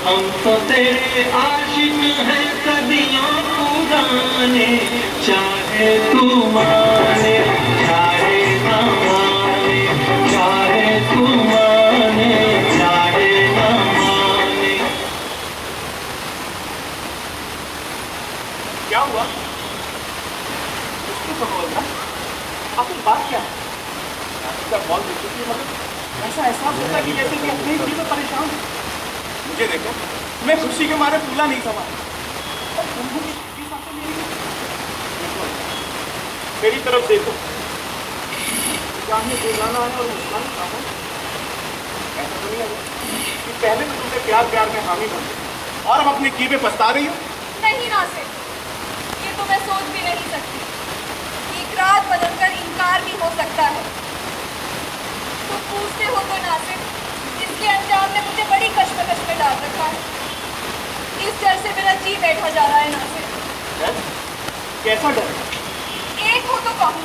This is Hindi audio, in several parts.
हम तो तेरे आशिक हैं सदियों पुराने, चाहे तू माने चाहे ना माने, चाहे तू माने चाहे ना माने। क्या हुआ? उसको तो बोलना आखिर बात क्या है? कॉल देखी थी, मगर ऐसा एहसास होता है कि जैसे कि अपने ही में परेशान हूँ। मुझे देखो, मैं खुशी के मारे फूला नहीं समा और उन्होंने भी साथ मेरी तरफ देखो, जाने बेगाना है और मुस्कान काम ऐसा तो नहीं है कि पहले तो तुमने प्यार प्यार में हामी बन गई और अब अपने की पे पछता रही हो। नहीं नासिर, ये तो मैं सोच भी नहीं सकती। इकरार बदलकर इनकार भी हो सकता है। तो पूछते हो तो नासिर, इसके अंजाम ने मुझे बड़ी कश्मकश में डाल रखा है। इस डर से मेरा जी बैठा जा रहा है नासिर। कैसा डर? एक हो तो कहूँ,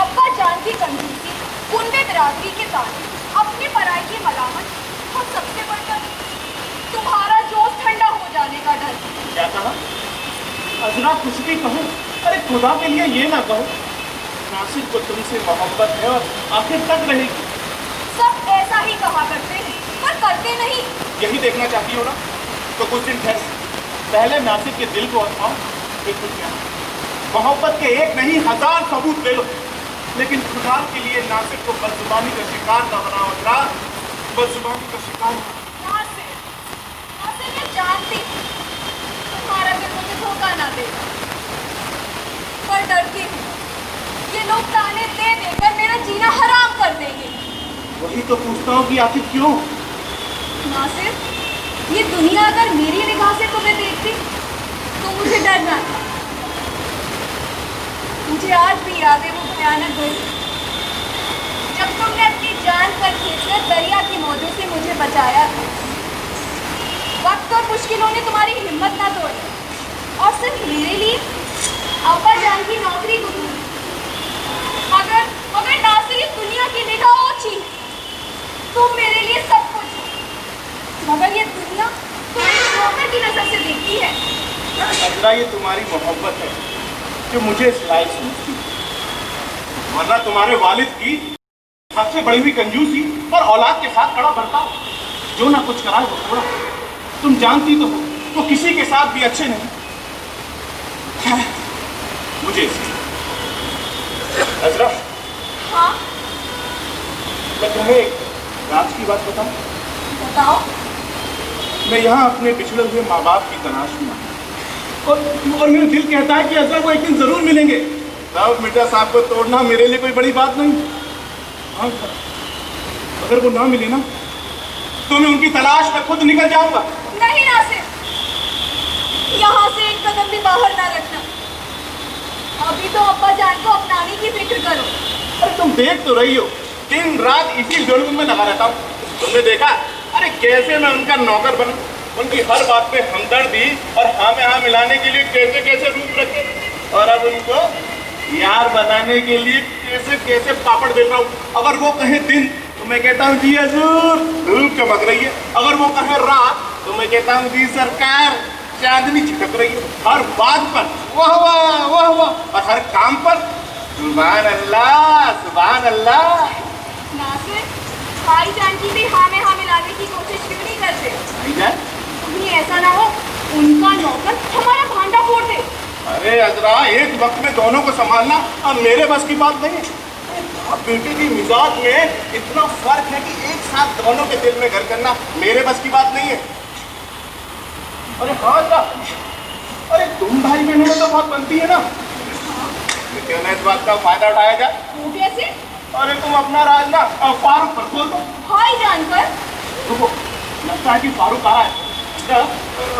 अब्बा जान की कंजूसी, उनमें बिरादरी के ताने, अपने पराई की मलामत और सबसे बढ़कर तुम्हारा जोश ठंडा हो जाने का डर। क्या कहा? अजरा कुछ भी कहो, अरे खुदा के लिए ये ना कहो नासिर को तुमसे मोहब्बत है और आखिर तक रहेगी। सब ऐसा ही कहा करते हैं पर करते नहीं। यही देखना चाहती हो ना, तो कुछ दिन ठहर, पहले नासिर के दिल को आजमाओ, फिर कुछ क्या मोहब्बत के एक नहीं 1000 सबूत ले लो, लेकिन खुदा के लिए नासिर को बदजुबानी का शिकार न बनाओ। अजरा, बदजुबानी का शिकार नासिर, नासिर मैं जानती हूँ तुम्हारा दिल मुझे धोखा ना दे, पर डरती हूँ ये लोग ताने दे देकर मेरा जीना हराम कर देंगे। वही तो पूछता हूँ कि आखिर क्यों? नासिर, ये दुनिया अगर मेरी निगाह से तुम्हें देखती तो मुझे डर ना था। मुझे आज भी याद है वो भयानक दिन जब तुमने अपनी जान पर खींचकर दरिया की मौजों से मुझे बचाया था। वक्त और मुश्किलों ने तुम्हारी हिम्मत ना तोड़ी और सिर्फ मेरे लिए अब्बा जान की नौकरी को दी। मगर मगर नासिर, इस दुनिया की निगाहों छी, तुम मेरे लिए सब कुछ हो, मगर ये दुनिया तुम्हें नौकर की नजर से देखती है। अजरा, ये तुम्हारी मोहब्बत है जो मुझे इस लायक समझती है, वरना तुम्हारे वालिद की हद से बड़ी हुई कंजूसी और औलाद के साथ खड़ा बर्ताव, जो ना कुछ कराए वो थोड़ा। तुम जानती तो हो वो किसी के साथ भी अच्छे नहीं। मुझे अजरा, हाँ मैं तुम्हें एक राज की बात बताऊं? बताओ। मैं यहाँ अपने पिछड़े हुए माँ बाप की तलाश में और मेरा दिल कहता है कि अजरा वो एक दिन जरूर मिलेंगे। तब मिर्जा साहब को तोड़ना मेरे लिए कोई बड़ी बात नहीं। हाँ, अगर वो ना मिले ना तो मैं उनकी तलाश में खुद निकल जाऊंगा। नहीं नासिर, यहाँ से एक कदम भी बाहर ना रखना। अभी तो अब्बा जान को अपनाने की फिक्र करो। अरे तुम देख तो रही हो, दिन रात इसी जुर्म में लगा रहता हूँ। तुमने देखा अरे कैसे मैं उनका नौकर बनूं, उनकी हर बात पे हमदर्दी और हाँ में हाँ मिलाने के लिए कैसे कैसे रूप रखे, और अब उनको यार बनाने के लिए कैसे कैसे पापड़ बेल रहा हूँ। अगर वो कहे दिन तो मैं कहता हूँ जी हजूर, धूप चमक रही है। अगर वो कहे रात तो मैं कहता हूँ जी सरकार, चांदनी छिटक रही है। हर बात पर वाह वाह वाह वाह, और हर काम पर सुभान अल्लाह सुभान अल्लाह। नासिर, भाईजान की भी हाँ में हाँ मिलाने की कोशिश क्यों नहीं करते? भाईजान? कहीं ऐसा ना हो उनका नौकर हमारा भांडा फोड़ दे। अरे अजरा, एक वक्त में दोनों को संभालना अब मेरे बस की बात नहीं है। बेटे की मिजाज में इतना फर्क है कि एक साथ दोनों के दिल में घर करना मेरे बस की बात नहीं है। अरे हाँ अजरा, अरे तुम भाई बहनों में तो बहुत बनती है ना, क्यों ना इस बात का फायदा उठाया जाए? वो कैसे? अरे तुम अपना राज ना फारूक पर खोल दो। भाईजान पर? रुको, लगता है कि फारूक आ रहा है।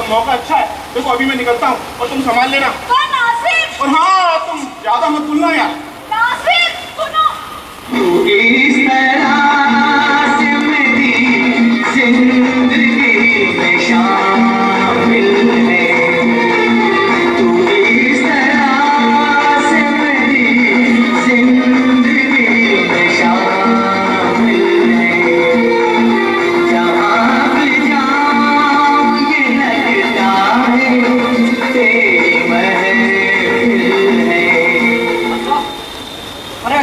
मौका अच्छा है, देखो अभी मैं निकलता हूँ और तुम संभाल लेना। नासिर! और हाँ, तुम ज्यादा मत भूलना यार। नासिर, सुनो। इस तरह से मेरी जिंदगी में शामिल है, तू इस तरह से मेरी जिंदगी में शामिल है। जहाँ भी जाऊँ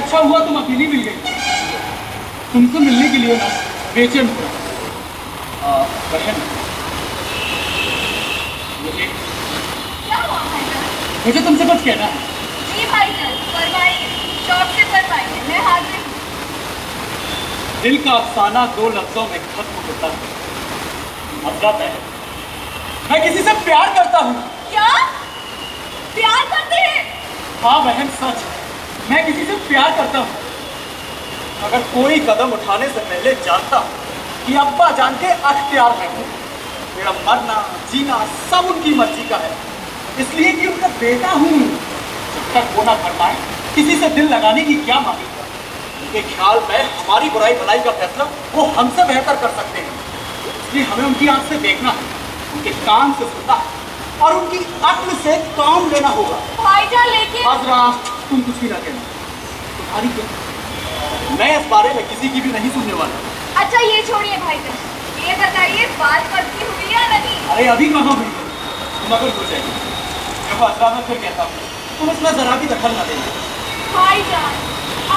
अच्छा हुआ तुम अकेली मिल गई। तुमसे मिलने के लिए ना बेचैन हो रहा। बहन, क्या हुआ भाईजान? मुझे तुमसे कुछ कहना है। जी भाईजान, फरमाइए, शौक से फरमाइए, मैं हाजिर हूँ। दिल का अफसाना 2 लफ्जों में खत्म होता है। मतलब है, मैं किसी से प्यार करता हूँ। क्या? प्यार करते हैं? हाँ बहन, सच, मैं किसी से प्यार करता हूँ। अगर कोई कदम उठाने से पहले जानता कि अब्बा जान के अख्तियार में हूँ, मेरा मरना जीना सब उनकी मर्जी का है, इसलिए कि उनका बेटा हूँ। जब तक वो ना कर पाए किसी से दिल लगाने की क्या मांगी है। उनके ख्याल में हमारी बुराई भलाई का फैसला वो हमसे बेहतर कर सकते हैं, इसलिए हमें उनकी आंख से देखना है, उनके कान से सुनना है और उनकी अक्ल से काम लेना होगा। भाईजान लेकिन आजरा, तुम कुछ भी ना कहना, तुम्हारी क्या, मैं इस बारे में किसी की भी नहीं सुनने वाला। अच्छा ये छोड़िए भाईजान, ये बताइए बात करती हुई या नहीं? अरे अभी कहाँ हुई है? तुम अगर हो जाएगी। देखो आजरा, मैं फिर कहता हूँ, तुम इसमें जरा भी दखल ना देना। भाईजान,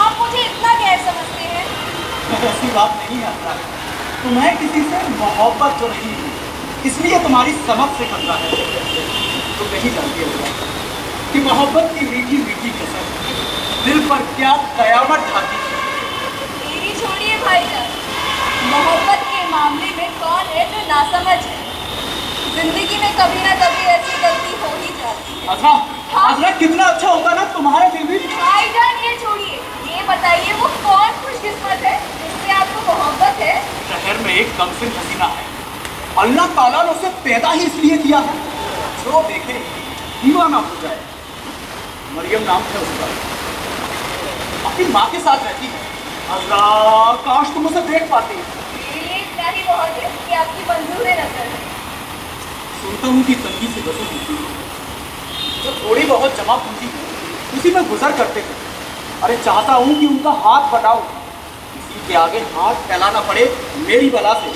आप मुझे इतना गैर समझते हैं। ऐसी बात नहीं है आजरा, तुम्हें किसी से मोहब्बत जो नहीं है, इसलिए तुम्हारी समझ से खतरा है। तुम नहीं जानती होगा कि मोहब्बत की मीठी मीठी कसम दिल पर क्या कयामत ढाती है। मेरी छोड़िए भाईजान, मोहब्बत के मामले में कौन है जो नासमझ है? जिंदगी में कभी ना कभी ऐसी गलती हो ही जाती है। आजरा, आजरा, कितना अच्छा होगा ना तुम्हारे दिल भी। भाईजान ये छोड़िए, ये बताइए वो कौन खुशकिस्मत है जिससे आपको मोहब्बत है? शहर में एक कमसिन हसीना है, अल्लाह ताला ने उसे पैदा ही इसलिए किया है जो देखे दीवाना हो जाए। मरियम नाम है उसका, अपनी माँ के साथ रहती है। अल्लाह, काश तुम उसे देख पाती। मेरे लिए इतना ही बहुत है कि आपकी मंजूर नजर है। सुनता हूँ कि तंगी से बसों होती है, जो थोड़ी बहुत जमा पूंजी है उसी में गुजर करते हैं। अरे चाहता हूँ कि उनका हाथ बढ़ाओ, किसी के आगे हाथ फैलाना पड़े मेरी बला से।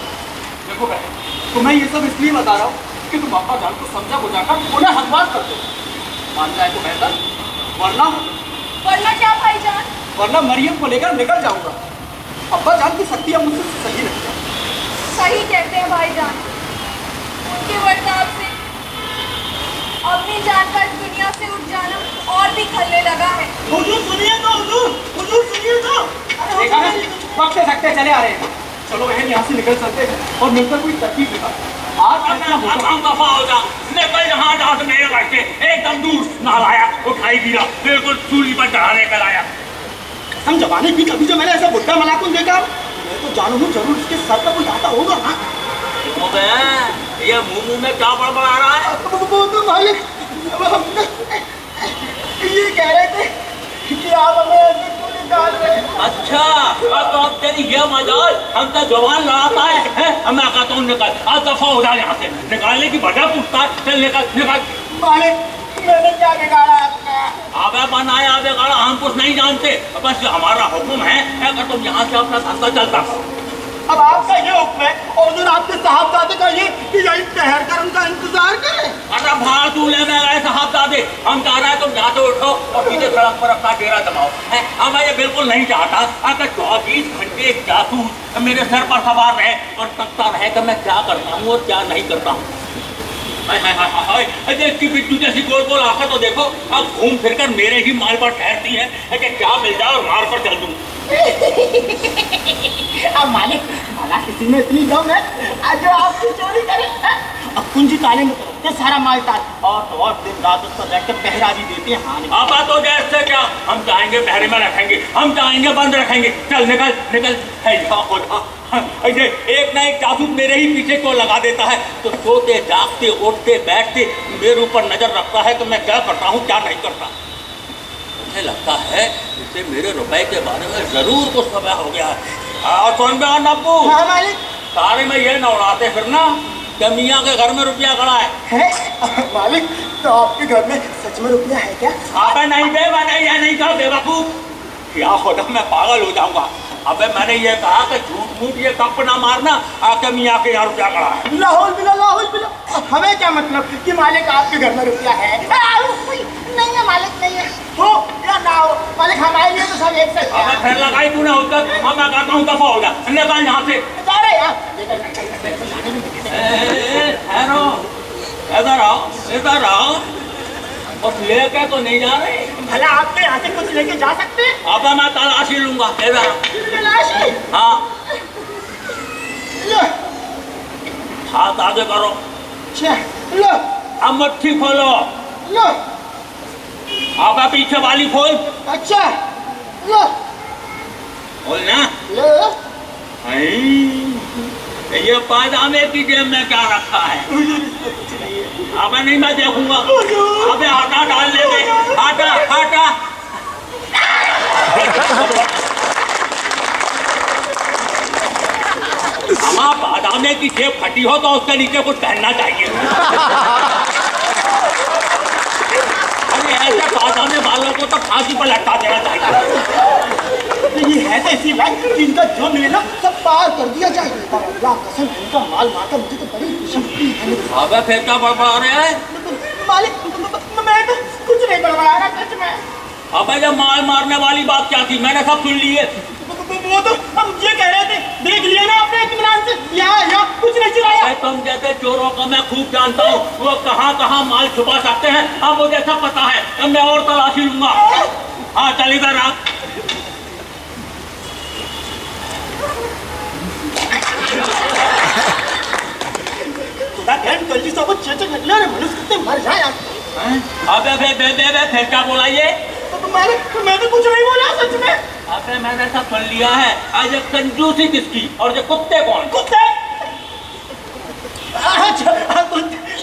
देखो बहन, तुम्हें ये सब इसलिए बता रहा हूँ कि तुम अब्बा जान को समझा बुझाकर उन्हें हकबाज कर दो। मान जाए तो बेहतर, वरना वरना क्या भाईजान? वरना मरियम को लेकर निकल जाऊंगा। अब्बा जान की शक्तियाँ मुझसे सही नहीं है। सही कहते हैं भाईजान, उनके बर्ताव से अपनी जान का इस दुनिया से उठ जाना और भी खलने लगा है। हुजूर सुनिए तो, हुजूर सुनिए तो। देखा ना, वक्त से सकते चले आ रहे हैं। चलो बहन, यहाँ से निकल सकते हैं और मिलकर कोई तरकीब निकाल। आज अपना दफा हो जा, निकल यहाँ जहाँ से मेरे घर से एकदम दूर ना लाया, उठाई गिरा, बिल्कुल सूली पर चढ़ाने का लाया। हम जवानी की कभी जो मैंने ऐसा बुढ़ा मलाकुन देखा, मैं तो जानू हूँ जरूर इसके सर पर कोई आता होगा ना। ये मुंह में क्या बड़बड़ा रहा है? वो तो मालिक, ये कह रहे थे कि आप हमें ऐसे क्यों निकाल रहे हैं। अच्छा, तो अब तेरी ये मजाल हम तो जवान लड़ाता है? मैं कहता हूँ निकल, आज दफा हो जाए यहाँ से। निकालने की वजह पूछता है, चल निकल निकल। मालिक, मैंने क्या बिगाड़ा आपका? आबे बनाया बिगाड़ा हम कुछ नहीं जानते, बस हमारा हुक्म है अगर तुम यहाँ से अपना धंधा चलता। अब आपका ये हुक्म है और उधर आपके साहबजादे का ये कि यही ठहर कर उनका इंतजार करें। अरे फालतू ले में गए साहबजादे, हम चाह रहे हैं तुम यहाँ से उठो और सीधे सड़क पर अपना डेरा जमाओ। हम ये बिल्कुल नहीं चाहता अगर 24 घंटे एक जासूस मेरे सर पर सवार रहे और तकता रहे कि मैं क्या करता हूँ और क्या नहीं करता हूँ। इसकी बिट्टू जैसी गोल गोल आंखें तो देखो, अब घूम फिर कर मेरे ही माल पर ठहरती है कि क्या मिल जाए और मार पर चल दूँ। अब मालिक, भला किसी में इतनी दम है जो आपकी चोरी करे? अब कुंजी ताले में तो सारा माल ताल और दिन रात उस पर बैठ कर पहरा भी देते हैं। हाँ आपा तो जैसे क्या, हम चाहेंगे पहरे में रखेंगे, हम चाहेंगे बंद रखेंगे। चल निकल निकल। ऐसे एक ना एक जासूस मेरे ही पीछे को लगा देता है, तो सोते जागते उठते बैठते मेरे ऊपर नजर रखता है कि मैं क्या करता हूँ क्या नहीं करता। मुझे लगता है इसे मेरे रुपए के बारे में जरूर कुछ समय हो गया है। सुन बे नब्बू, सारे में ये न उड़ाते फिरना कि मियाँ के घर में रुपया खड़ा है। मालिक, तो आपके घर में सच में रुपया है क्या? अबे नहीं बे, मैंने ये नहीं कहा बेवकूफ, क्या होता मैं पागल हो जाऊंगा। अबे मैंने ये कहा कि झूठ मूठ ये कप ना मारना आके मियाँ के यहाँ रुपया खड़ा है। लाहौल बिला, हमें क्या मतलब कि मालिक आपके घर में रुपया है? नहीं है मालिक, नहीं है। हो या ना हो, मालिक हमारे लिए तो सब एक से अबे फिर लगाई तूने होता मैं कहता हूँ दफा हो जा निकल यहाँ से जा रहे यार ठहरो इधर आओ इधर आओ और लेके तो नहीं जा रहे भला आपके यहाँ से कुछ लेके जा सकते हैं? अब मैं तलाशी लूंगा इधर तलाशी हाँ लो हाथ आगे करो अच्छा लो अब मुट्ठी खोलो लो अब पीछे वाली खोल अच्छा लो खोल ना लो ये पायजामे की जेब में क्या रखा है अब नहीं मैं देखूंगा अबे हटा डाल ले हटा हटा हमारा पायजामे की जेब फटी हो तो उसके नीचे कुछ पहनना चाहिए अरे ऐसे पायजामे वालों को तो फांसी पर लटका देना चाहिए ये है तो ऐसी लाइन जिनका जो मिले ना सब पार कर दिया जाए और अल्लाह कसम इनका माल मारकर मुझे तो बड़ी खुशी हुई है। अबे फिर क्या बड़बड़ा रहे हैं मालिक मैं तो कुछ नहीं बड़बड़ा रहा सच में। अबे जब माल मारने वाली बात क्या थी मैंने सब सुन ली है वो तो हम ये कह रहे थे देख लिया ना आपने इत्मीनान से यहाँ कुछ नहीं चुराया। तुम जैसे चोरों को मैं खूब जानता हूँ वो कहाँ माल छुपा सकते हैं अब मुझे सब पता है मैं और तलाशी लूंगा हाँ चल इधर आ कल जी सब चेचक निकले रे मनुष्य कितने मर जाए अबे फिर क्या बोला ये मैं तो कुछ नहीं बोला सच में। अबे मैंने सब सुन लिया है आज कंजूसी किसकी और ये कुत्ते कौन कुत्ते अच्छा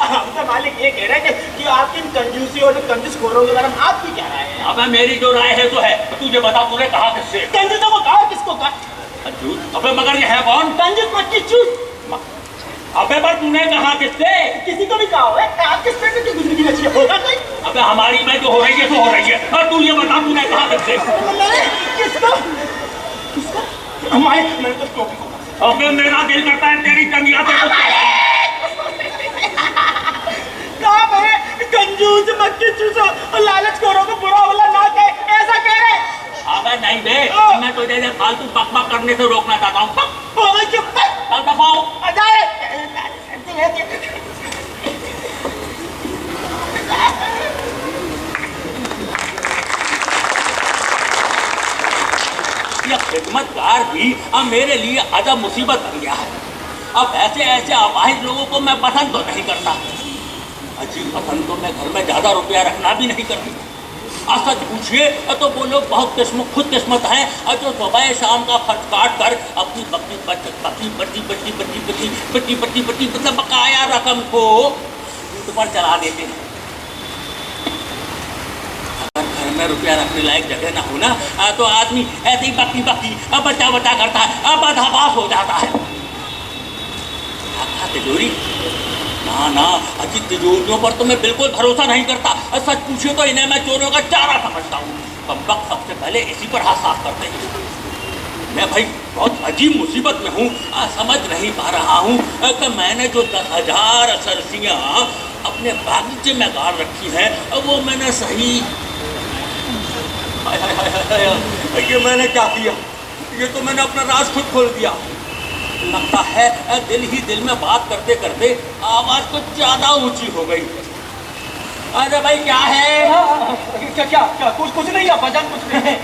हम तो मालिक ये कह रहे थे कि आपकी कंजूसी और कंजूस खोरों के बारे में आपकी क्या राय है? अबे मेरी जो राय है तो है तुझे बता तूने कहा किससे कंजूसों को कहा किसको कहा? अबे मगर ये है कौन कंजूस मत की चूस अबे पर तूने कहा किससे किसी को भी कहा हुआ है आप किस पेट की गुजरी की अच्छी होगा कोई? अबे हमारी में जो हो रही है तो हो रही है और तू ये बता तूने कहा किससे किसको किसको हमारे मैंने तो टोपी को अबे मेरा दिल करता है तेरी टंगिया से कहा मैं कंजूस मक्खी चूसो और लालच करो को बुरा भला ना कहे ऐसा कह रहे अबे नहीं बे मैं तुझे फालतू बकबक करने से रोकना चाहता हूँ चुप कल दफाओ ये खिदमतकार भी अब मेरे लिए अजब मुसीबत बन गया है अब ऐसे अपाहिज लोगों को मैं पसंद तो नहीं करता अजी पसंद तो मैं घर में ज्यादा रुपया रखना भी नहीं करती सच पूछिए तो वो लोग बहुत खुद किस्मत हैं और जो सुबह शाम का खर्च काट कर अपनी बच्ची मतलब बकाया रकम को पर चला देते हैं अगर घर में रुपया रखने लायक जगह ना हो ना तो आदमी ऐसे ही बक्की बच्चा करता है अब आभास हो जाता है तिजोरी ना अजी तिजोरियों पर तो मैं बिल्कुल भरोसा नहीं करता सच पूछिए तो इन्हें मैं चोरों का चारा समझता हूँ कमबख्त सबसे पहले इसी पर हाथ साफ करते हैं मैं भाई बहुत अजीब मुसीबत में हूँ समझ नहीं पा रहा हूँ कि मैंने जो 10,000 सरसियाँ अपने बागीचे में गाड़ रखी हैं वो मैंने सही ये मैंने क्या किया ये तो मैंने अपना राज खुद खोल दिया लगता है दिल ही दिल में बात करते करते आवाज कुछ ज्यादा ऊंची हो गई अरे भाई क्या है क्या कुछ नहीं है भजन कुछ नहीं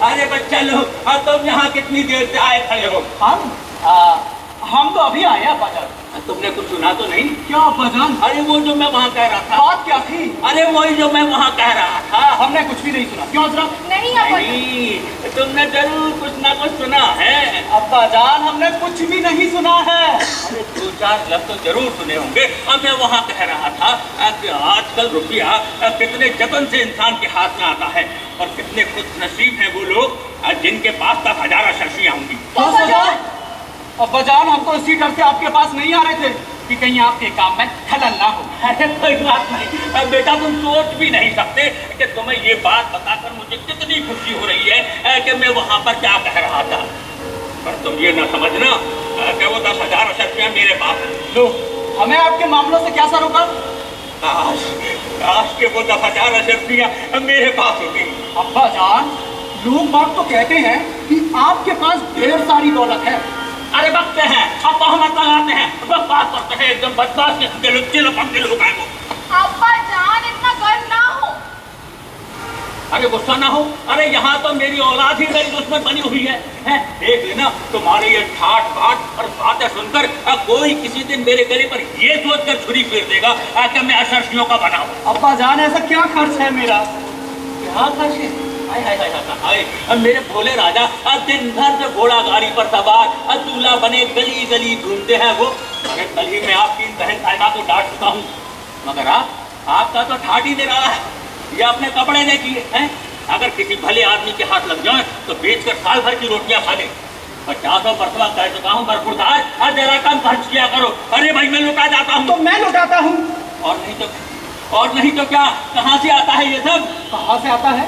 अरे बच्चा लोग तुम यहाँ कितनी देर से आए खड़े हो हम तो अभी आए हैं भजन तुमने कुछ सुना तो नहीं क्या भजन? अरे वो जो मैं वहाँ कह रहा था बात क्या थी? अरे वही जो मैं वहाँ कह रहा था हमने कुछ भी नहीं सुना क्यों जनाब? नहीं तुमने जरूर कुछ ना कुछ सुना है अब्बा जान हमने कुछ भी नहीं सुना है अरे 2-4 लफ्ज़ तो जरूर सुने होंगे अब मैं वहाँ कह रहा था कि आजकल रुपया कितने जतन से इंसान के हाथ में आता है और कितने खुश नसीब हैं वो लोग जिनके पास 10,000 सरसियाँ होंगी अब्बा जान हम तो इसी डर से आपके पास नहीं आ रहे थे कि कहीं आपके काम में खलल ना हो। अरे कोई बात नहीं बेटा तुम सोच भी नहीं सकते कि तुम्हें ये बात बताकर मुझे कितनी खुशी हो रही है कि मैं वहाँ पर क्या कह रहा था पर तुम ये ना समझना कि वो 10,000 सरसियाँ मेरे पास हैं लो हमें आपके मामलों से क्या सरोकार? काश के वो 10,000 सरसियाँ मेरे पास होती अब्बा जान, लोग बाग तो कहते हैं कि आपके पास ढेर सारी दौलत है। अरे बकते हैं, अब तोहमत लगाते हैं, बकवास करते हैं, एकदम बदमाश किस्म के चिल लोग हैं वो। अब्बा जान इतना गर्व ना हो। अरे गुस्सा ना हो, अरे यहाँ तो मेरी औलाद ही मेरी दुश्मन बनी हुई है? देख लेना, तुम्हारे ये ठाट बाट और बातें सुनकर कोई किसी दिन मेरे गले पर ये सोचकर छुरी फेर देगा कि मैं अशर्फियों का बना हूँ। अब्बा जान, ऐसा क्या खर्च है मेरा? क्या खर्च है? हाय हाय हाय हाय हाय, अब मेरे भोले राजा अब दिन भर से घोड़ा गाड़ी पर सवार अब दूल्हा बने गली गली घूमते हैं वो। अरे कल ही मैं आपकी इन बहन साहिबा को डांट चुका हूँ, मगर आपका तो ठाट ही निराला है। ये अपने कपड़े देखिए हैं, अगर किसी भले आदमी के हाथ लग जाए तो बेचकर साल भर की रोटियां खा ले। 50 मरतबा कह चुका हूँ बरखुरदार, अब जरा कम खर्च किया करो। अरे भाई मैं लुटा जाता हूँ। तो मैं लुटाता हूँ। और नहीं तो क्या, कहाँ से आता है ये सब? कहाँ से आता है?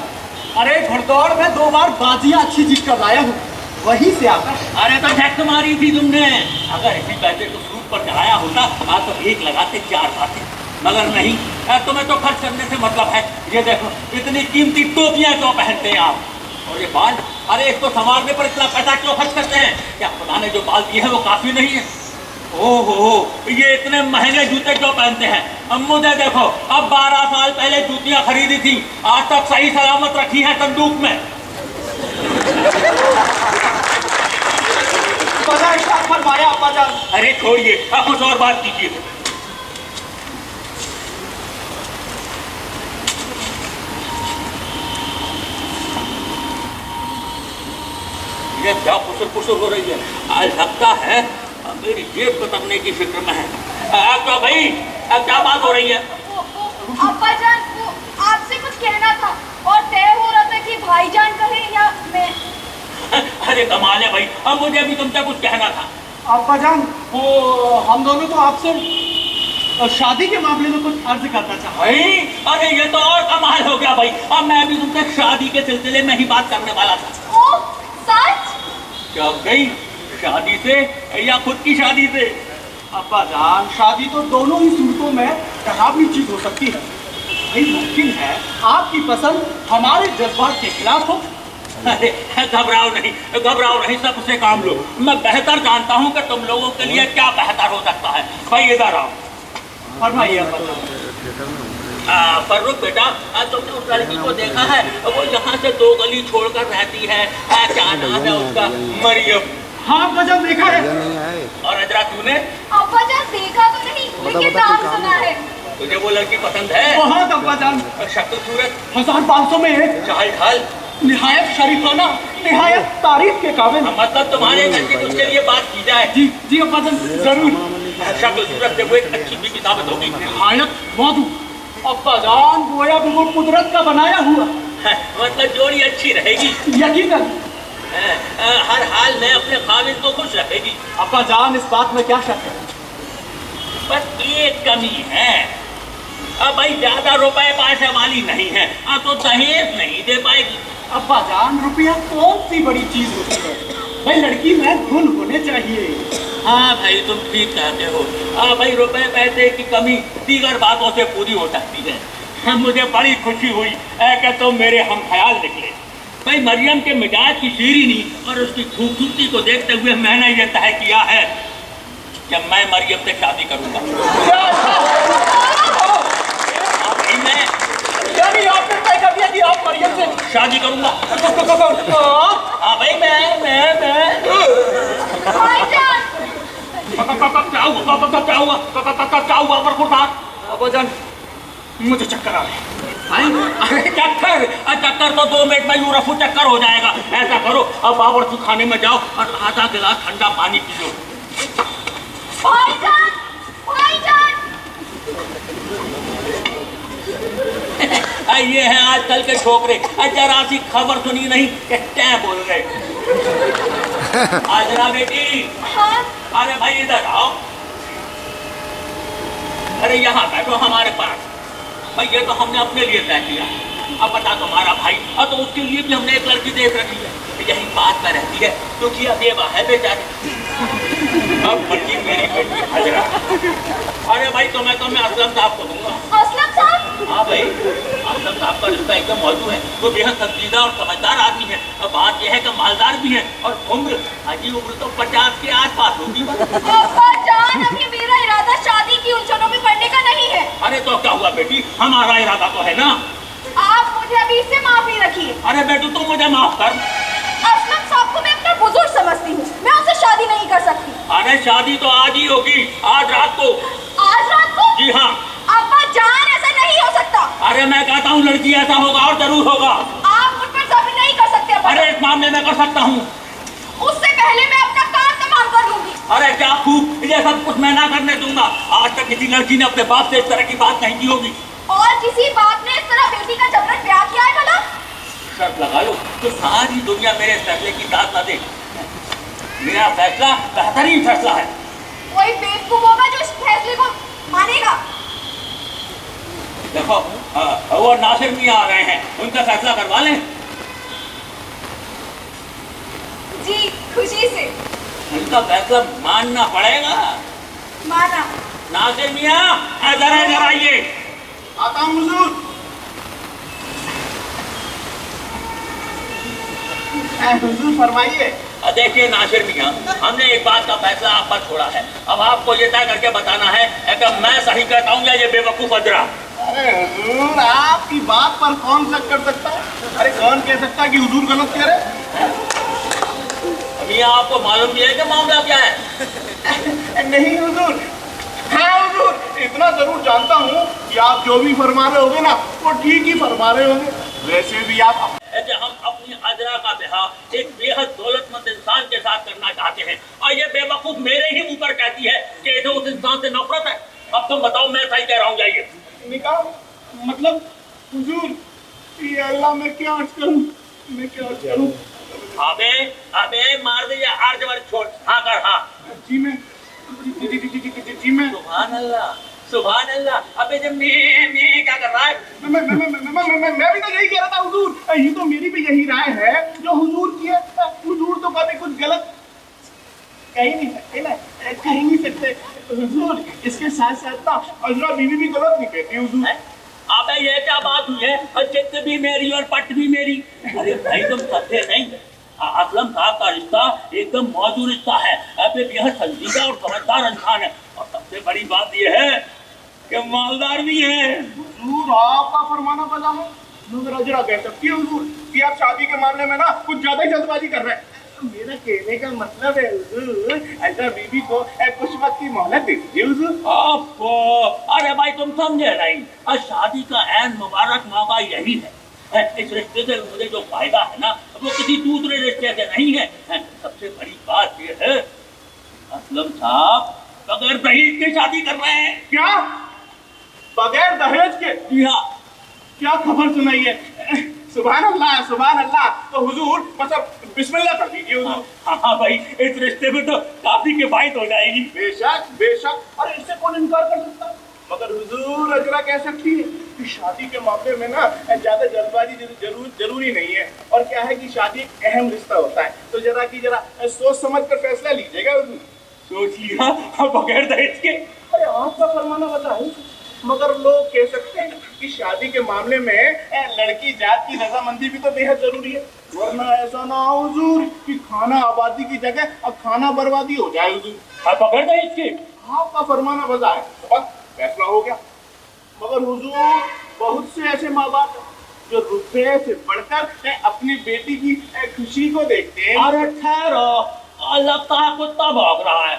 अरे घुड़दौड़ में 2 बार बाजियां अच्छी जीत कर लाया हूँ, वहीं से आता है। अरे तो झक मारी थी तुमने, अगर इसी पैसे को सूद पर चढ़ाया होता तो एक लगाते 4 पाते, मगर नहीं। तुम्हें तो खर्च करने से मतलब है। ये देखो इतनी कीमती टोपियां क्यों पहनते हैं आप, और ये बाल, अरे इसको संवारने पर इतना पैसा क्यों खर्च करते हैं? क्या खुदा ने जो बाल दिए हैं वो काफी नहीं है? ओहो, ये इतने महंगे जूते क्यों पहनते हैं? अब मुझे देखो, अब 12 साल पहले जूतियां खरीदी थी, आज तक सही सलामत रखी है संदूक में। फरमाया अब्बा जान। अरे छोड़िए, अब कुछ और बात कीजिए। ये क्या पुसर हो रही है? आज लगता है मेरी जेब को तकने की फिक्र में है। तो भाई क्या बात हो रही है? अब्बा जान, वो आपसे कुछ कहना था और तय हो रहा था कि भाईजान कहे या मैं। अरे कमाल है भाई, अब मुझे भी तुमसे कुछ कहना था। अब्बा जान, वो हम दोनों तो आपसे शादी के मामले में कुछ अर्ज करना चाहते हैं। अरे ये तो और कमाल हो गया भाई, अब मैं भी तुमसे शादी के सिलसिले में ही बात करने वाला था। ओह सच? क्या गई शादी से या खुद की शादी से? अब्बा जान, शादी तो दोनों ही सूरतों में डरावनी चीज हो सकती है। भाई मुमकिन है आपकी पसंद हमारे जज्बात के खिलाफ हो। अरे घबराओ नहीं, सबसे काम लो। मैं बेहतर जानता हूँ कि तुम लोगों के लिए क्या बेहतर हो सकता है। भाई इधर आओ। फरमाइए अब्बा जान। फर्रुख बेटा, तुमने उस लड़की को देखा है? वो यहाँ से 2 गली छोड़कर रहती है, क्या नाम है उसका? मरियम। हाँ अब्बा जान, देखा है। और अजरा तूने? अब्बा जान देखा तो नहीं, लेकिन नाम सुना है। तुझे वो लड़की पसंद है? बहुत अब्बा जान। शक्ल सूरत? 1500 में 1। चाल ढाल? निहायत शरीफाना, निहायत तारीफ के काबिल। मतलब तुम्हारे घर की उसके लिए बात की जाए? जी जी अब्बा जान, जरूर। शक्ल सूरत से वो एक अच्छी बीवी साबित होगी। निहायत मौजू। अब्बा जान, गोया बिल्कुल कुदरत का बनाया हुआ। मतलब जोड़ी अच्छी रहेगी? यकीनन। हर हाल में अपने खाविद को खुश रखेगी। अब्बा जान, इस बात में क्या शक है? बस एक कमी है, अब भाई ज्यादा रुपए पैसे वाली नहीं है, तो दहेज नहीं दे पाएगी। अब्बा जान, रुपया कौन सी बड़ी चीज होती है? भाई लड़की में गुण होने चाहिए। हाँ भाई तुम ठीक कहते हो। भाई रुपए पैसे की कमी दीगर बातों से पूरी हो सकती है। मुझे बड़ी खुशी हुई कि तुम मेरे हम ख्याल निकले। भाई मरियम के मिजाज की शीरीनी और उसकी खूबसूरती को देखते हुए मैंने ये तय किया है कि मैं मरियम से शादी करूंगा। यानी आपने तय कर दिया कि आप मरियम से शादी करूंगा? हाँ भाई मैं भाईजान, क्या हुआ बरखुरदार? अब्बा जान, मुझे चक्कर आ रहे हैं। अरे चक्कर तो 2 मिनट में यूं रफू चक्कर हो जाएगा। ऐसा करो, अब बावर्ची खाने में जाओ और आधा गिलास ठंडा पानी पी लो। भाईजान, भाईजान। ये है आजकल के छोकरे, जरा सी खबर सुनी नहीं कि क्या बोल गए। आजरा बेटी, हाँ? अरे भाई इधर आओ। अरे यहाँ बैठो हमारे पास। भाई ये तो हमने अपने लिए तय किया। अब बता तुम्हारा भाई, और तो उसके लिए भी हमने एक लड़की देख रखी है, यही बात में रहती है क्योंकि अकेला है बेचारी। अब बच्ची मेरी बेटी हजरा। अरे भाई तुम्हें तो मैं असलम साहब को दूंगा। असलम साहब। हाँ भाई, असलम साहब का रिश्ता एकदम मौजूद है। वो बेहद संजीदा और समझदार आदमी है। अब बात यह है कि मालदार भी है और उम्र, हाजी उम्र तो 50 के आसपास होगी। अब्बा जान, अभी मेरा इरादा शादी की उलझनों में पड़ने का नहीं है। अरे तो क्या हुआ बेटी, हमारा इरादा तो है ना। आप मुझे अभी इससे माफी रखिए। अरे बेटू तू मुझे माफ कर। असलम साहब को मैं अपना बुजुर्ग समझती हूँ, मैं उनसे शादी नहीं कर सकती। अरे शादी तो आज ही होगी, आज रात को। आज रात को? जी हाँ। अब्बा जान, ऐसा नहीं हो सकता। अरे मैं कहता हूँ लड़की ऐसा होगा और जरूर होगा। आप मुझ पर जबरन नहीं कर सकते अब्बा। अरे इस मामले में कर सकता हूँ। उससे पहले मैं अपना काम तमाम कर लूंगी। अरे क्या खूब, ये सब कुछ मैं ना करने दूंगा। आज तक किसी लड़की ने अपने बाप से इस तरह की बात नहीं की होगी। और किसी बाप ने इस तरह बेटी का जबरन ब्याह किया है भला? शर्त लगा लो तो सारी दुनिया मेरे फैसले की साथ न दे। मेरा फैसला बेहतरीन फैसला है। कोई बेवकूफ होगा जो इस फैसले को मानेगा। देखो वो नासिर मियां आ रहे हैं, उनका फैसला करवा लें। जी खुशी से। उनका फैसला मानना पड़ेगा। माना। नासिर मियां इधर आइए। आता हूँ हुजूर। हुजूर फरमाइए। देखिए नासिर मियां, हमने एक बात का फैसला आप पर छोड़ा है। अब आपको ये तय करके बताना है कि मैं सही कहता हूँ या ये बेवकूफ अजरा। अरे हुजूर, आपकी बात पर कौन शक कर सकता है? अरे कौन कह सकता है कि हुजूर गलत कह रहे? मियां आपको मालूम भी है कि मामला क्या है? नहीं हुजूर। हाँ हुजूर, इतना जरूर जानता हूँ कि आप जो भी फरमा रहे होगे ना, वो ठीक ही फरमा रहे होंगे। वैसे भी आप हम अपनी अजरा का ब्याह एक बेहद दौलतमंद इंसान के साथ करना चाहते हैं और ये बेवकूफ मेरे ही मुंह पर कहती है कि इसे उस इंसान से नफरत है। अब तुम बताओ मैं सही कह रहा हूँ? जाइए। निकाह मतलब हुजूर, ये अल्लाह मैं क्या अर्ज करूँ, मैं क्या अर्ज करूँ? अबे अबे मार दे या आर्जवर छोड़। हाँ कर हाँ। जी मैं जी मैं सुभान अल्लाह सुभान अल्लाह। अबे जब मैं क्या कर रहा है? मैं भी तो यही कह रहा था हुजूर। ये तो मेरी भी यही राय है जो हुजूर की है। हुजूर तो कभी कुछ गलत कह ही नहीं सकते ना, कह ही नहीं सकते हुजूर। इसके साथ साथ ना अजरा बीवी भी गलत नहीं कहती हुजूर। अबे ये क्या बात हुई है? चित्त भी मेरी और पट भी मेरी। अरे भाई तुम समझे नहीं, असलम साहब का रिश्ता एकदम मौजूद रिश्ता है। अबे बेहद संजीदा और समझदार इंसान है और सबसे बड़ी बात यह है कि मालदार भी है। हुजूर आपका फरमाना बजा है, मगर अजरा कह सकती है हुजूर कि आप शादी के मामले में ना कुछ ज्यादा ही जल्दबाजी कर रहे हैं। मेरा कहने का मतलब है हुजूर, अजरा बीबी को कुछ वक्त की मोहलत दे दीजिए हुजूर। अरे भाई तुम समझे नहीं, और शादी का ऐन मुबारक मौका यही है। इस रिश्ते से मुझे जो फायदा है ना, वो किसी दूसरे रिश्ते से नहीं है। सबसे बड़ी बात यह है असलम साहब बगैर दहेज के शादी कर रहे हैं। क्या बगैर दहेज के? जी हाँ। क्या खबर सुनाई है? सुभान अल्लाह सुभान अल्लाह। तो हुजूर मतलब बिस्मिल्लाह कर दीजिए हुजूर। हाँ भाई, इस रिश्ते में तो काफी किफायत हो जाएगी। बेशक बेशक, और इससे कौन इनकार कर सकता है? मगर हुजूर अजरा कह सकती है कि शादी के मामले में ना ज्यादा जल्दबाजी जरूरी नहीं है। और क्या है कि शादी एक अहम रिश्ता होता है, तो जरा सोच समझ कर फैसला लीजिएगा हुजूर। सोच लिया बगैर दहेज के? अरे आपका फरमाना बताए, मगर लोग कह सकते हैं कि शादी के मामले में लड़की जात की रजामंदी भी तो बेहद जरूरी है, वरना ऐसा ना हो हुजूर कि खाना आबादी की जगह अब खाना बर्बादी हो जाए हुजूर। हाँ बगैर दहेज के? आपका फरमाना बजा है, बस फैसला हो गया। मगर हुजूर बहुत से ऐसे माँ बाप जो रुपये से बढ़कर अपनी बेटी की खुशी को देखते हैं। अरे ठहरो, लगता है कुत्ता भौंक रहा है।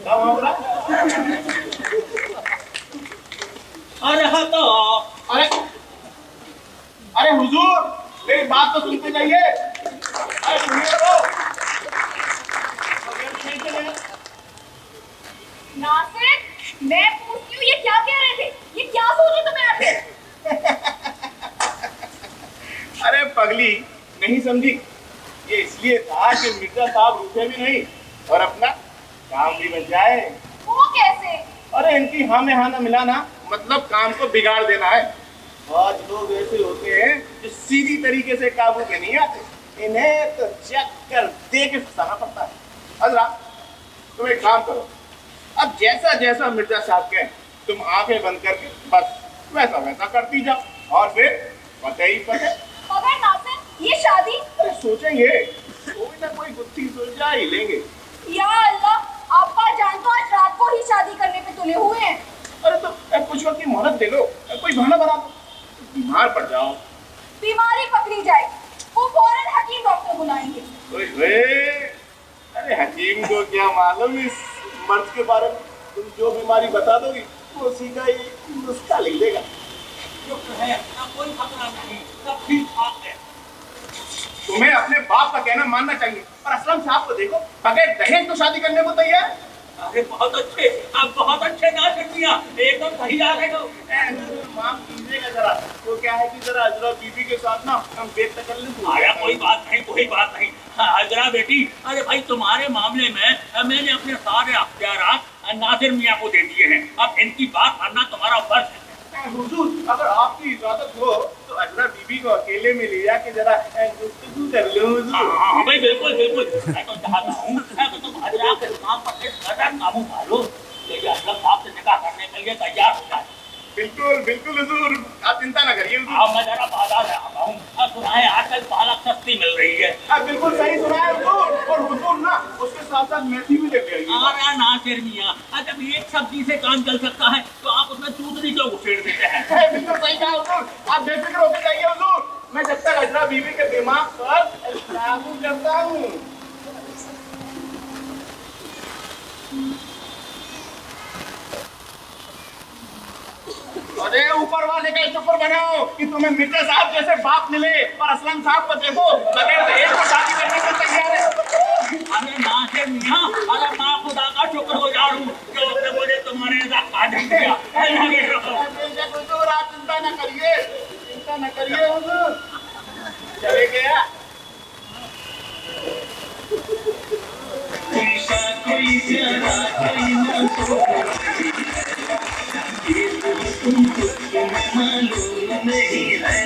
क्या भौंक रहा है? अरे हटो। अरे हुजूर मेरी बात तो सुनते जाइए। अरे सुनिए तो। नासिर, मैं पूछती हूँ ये क्या कह रहे थे? ये क्या सोचे तुम्हें आखिर? अरे पगली नहीं समझी, ये इसलिए था कि मिर्जा साहब रुके भी नहीं और अपना काम भी बच जाए। वो कैसे? अरे इनकी हाँ में हाँ ना मिलाना मतलब काम को बिगाड़ देना है। आज लोग ऐसे होते हैं जो सीधी तरीके से काबू में नहीं आते, इन्हें तो चक्कर दे के फंसाना पड़ता है। अजरा तुम एक काम करो, अब जैसा जैसा मिर्जा साहब कहें तुम आंखें बंद करके बस वैसा वैसा करती जाओ और फिर पते ही पते। मगर नासिर ये शादी, अरे सोचेंगे, कोई ना कोई गुत्थी सुलझा ही लेंगे। या अल्लाह, अब्बा जान तो आज रात को ही शादी करने पे तुले हुए हैं। अरे तो कुछ वक्त की मोहलत दे लो, कोई बहाना बना दो, बीमार पड़ जाओ। बीमारी पकड़ी जाए, वो फौरन हकीम डॉक्टर बुलाएंगे। ओए, अरे हकीम को क्या मालूम इस मर्ज के बारे में। तुम जो बीमारी बता दोगी वो उसी का ही नुस्खा लिख देगा। चुप है, ना कोई खतरा नहीं, सब ठीक ठाक है। तुम्हें अपने बाप का कहना मानना चाहिए। और असलम साहब को देखो, बगैर दहेज तो शादी करने को तैयार। अरे बहुत अच्छे, आप बहुत अच्छे नासिर मियां, एकदम सही आ रहे हो। माफ कीजिएगा जरा, वो क्या है कि जरा अजरा बीबी के साथ ना हम बेतकल्लुफ हो गए। अरे कोई बात नहीं, कोई बात नहीं। हाँ, अजरा बेटी, अरे भाई तुम्हारे मामले में मैंने अपने सारे अख्तियारात नासिर मियां को दे दिए हैं। अब इनकी बात मानना तुम्हारा फर्ज है। हुजूर, अगर आपकी इजाजत हो तो अजरा बीबी को अकेले में ले जाके जरा गुफ्तगू कर लो हुजूर। हाँ भाई, बिल्कुल बिल्कुल। मैं तो चाहता हूँ कि तुम अजरा के काम पर एक कदर काबू पालो, ये असलम साहब से निकाह करने के लिए तैयार हो जाए। बिल्कुल बिल्कुल हुजूर, आप चिंता ना करिए हुजूर। अब मैं जरा बाजार से आता हूँ। अब सुना है आजकल पालक सस्ती मिल रही है। आप बिल्कुल सही सुना है हुजूर। और हुजूर ना उसके साथ साथ मेथी भी लेके आइए। अरे नासिर मियां, जब एक सब्जी से काम चल सकता है तो आप उसमें चूतनी क्यों उछेड़ देते हैं? बिल्कुल सही कहा हुजूर, आप बेफिक्र होकर जाइए हुजूर। मैं जब तक अजरा बीबी के दिमाग पर काबू करता हूँ। अरे ऊपर वाले का शुक्र बनाओ कि तुम्हें मिर्जा साहब जैसे बाप मिले। और असलम साहब को देखो, बगैर दहेज को शादी करने को तैयार है। अरे नासिर मियां, अरे माँ खुदा का शुक्र हो जा रहा हूँ कि उसने मुझे तुम्हारे साथ काट दिया। बेशक हुजूर, आप चिंता न करिए, चिंता न करिए हुजूर। चले गया कोई प्यारा कोई मालूम नहीं है।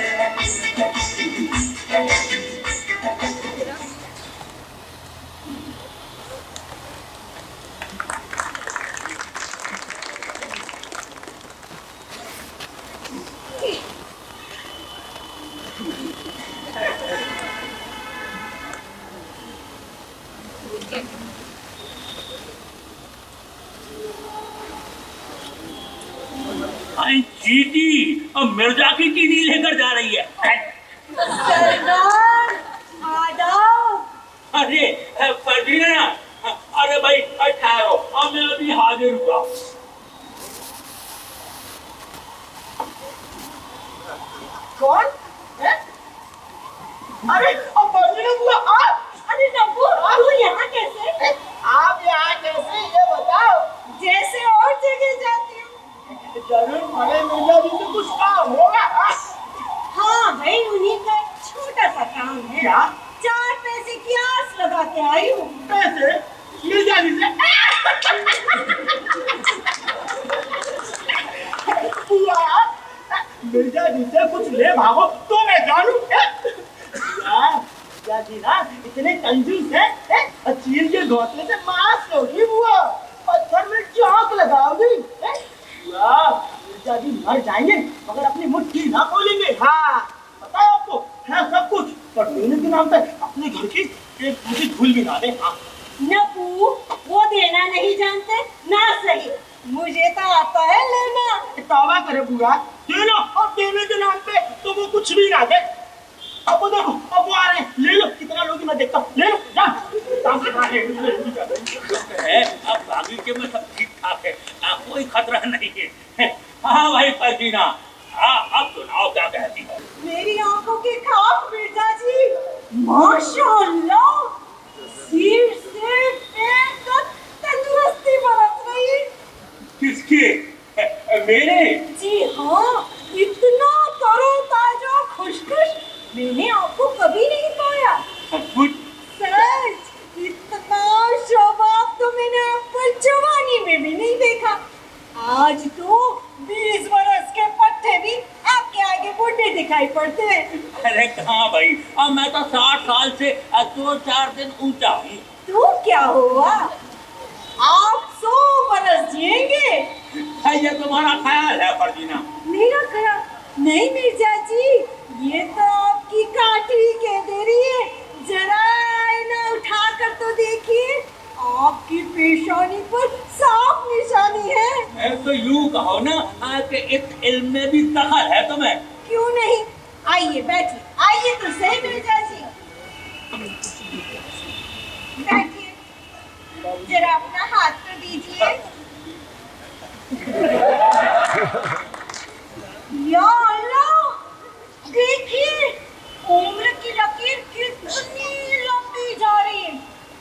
चीटी और मिर्जा की चीनी लेकर जा रही है। सरदार, आदाब। अरे परवीना, अरे भाई ठहरो, अब मैं अभी हाजिर हुआ। कौन है? अरे अब परवीना बुआ आप। अरे नब्बू, तू यहाँ कैसे? आप यहाँ कैसे ये बताओ। जैसे और जगह जाती हूँ। जरूर हमें मिर्जा जी से कुछ काम होगा। हाँ भाई, उन्हीं का एक छोटा सा काम है। क्या? 4 पैसे की आस लगा के आई हूँ। पैसे मिर्जा जी से? बुआ, मिर्जा जी से कुछ ले भागो तो मैं जानू। मिर्जा जी ना इतने कंजूस है, चील के घोंसले से मांस लोगी बुआ, पत्थर में चौक लगाओगी। मिर्जा जी मर जाएंगे मगर अपनी मुट्ठी ना खोलेंगे। हाँ पता है आपको, है सब कुछ, पर देने के नाम पे अपने घर की एक मुट्ठी धूल भी ना दे। हाँ नब्बू, वो देना नहीं जानते ना सही, मुझे तो आता है लेना। तौबा करे बुआ, देना और देने के नाम पे तो वो कुछ भी ना दे। अब वो देखो, अब वो आ रहे हैं, ले लो, कितना लोगी मैं देखता हूँ, ले लो जा। काम से बाहर है अब बागीचे में सब ठीक ठाक है, कोई खतरा नहीं है। हाँ भाई परवीना, हाँ अब सुनाओ क्या कहती हो। मेरी आंखों की खाक मिर्जा जी, माशाअल्लाह, सिर से पैर तक तंदुरुस्ती बरस रही। किसकी? मेरे? जी हाँ, इतना तरोताजा खुशखुश मैंने आपको कभी नहीं पाया। सच, इतना शबाब तो मैंने आपको जवानी में भी नहीं देखा। आज तो 20 बरस के पट्टे भी आपके आगे बूढ़े दिखाई पड़ते हैं। अरे कहाँ भाई, अब मैं तो 60 साल से 2-4 दिन ऊंचा हूँ। तू क्या हुआ? आप 100 बरस जिएंगे। है ये तुम्हारा ख्याल है फर्जीना? मेरा ख्याल नहीं मिर्जा जी, ये तो आपकी काठी कह दे रही है। जरा आईना उठा कर तो देखिए, आपकी पेशानी पर साफ निशानी है। तो यूं कहो ना कि इस इल्म में भी दखल है तुम्हें। क्यों नहीं, आइए बैठिए, आइए तो सही मिर्जा जी, बैठिए। जरा अपना हाथ तो दीजिए। या अल्लाह, देखिए उम्र की लकीर कितनी लंबी जा रही है।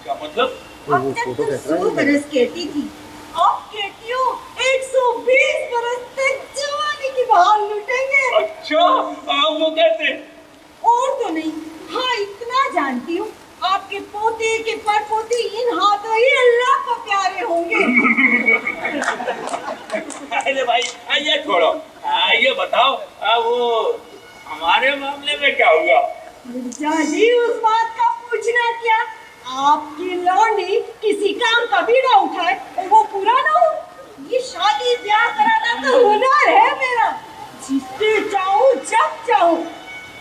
क्या मतलब? अब तक तो 100 बरस कहती थी, अब कहती हूँ 120 बरस तक जवानी की बहार लुटेंगे। अच्छा, वो कैसे? और तो नहीं, हाँ इतना जानती हूँ, आपके पोते के परपोते इन हाथों ही अल्लाह को प्यारे होंगे। अरे भाई ये छोड़ो, ये बताओ वो हमारे मामले में क्या हुआ? मिर्जा जी उस बात का पूछना क्या, आपकी लौंडी किसी काम का बीड़ा उठाए और वो पूरा ना हो। ये शादी ब्याह कराना तो हुनर है मेरा, जिससे चाहूँ जब चाहूँ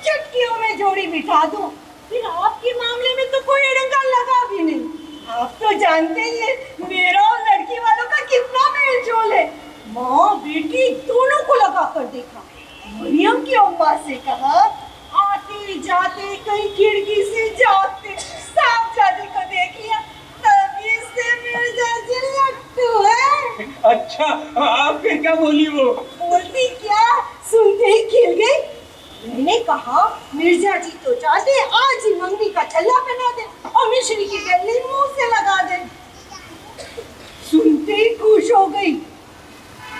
चटकियों में जोड़ी बिठा दूं। फिर आपके मामले में तो कोई अड़ंगा लगा भी नहीं। आप तो जानते ही हैं मेरा और लड़की वालों का कितना मेल जोल है। माँ बेटी दोनों को लगा कर देखा। मरियम की अम्मा से कहा, आते जाते कहीं खिड़की से जाते साहबजादे को देख लिया, तभी से मिर्जा जी लट्टू है। अच्छा, फिर क्या बोली वो? बोलती क्या, सुनते ही खिल गई। मैंने कहा मिर्जा जी तो चाहते आज ही मंगनी का छल्ला पहना दे और मिश्री की गल्ली मुंह से लगा दे। सुनते ही खुश हो गई।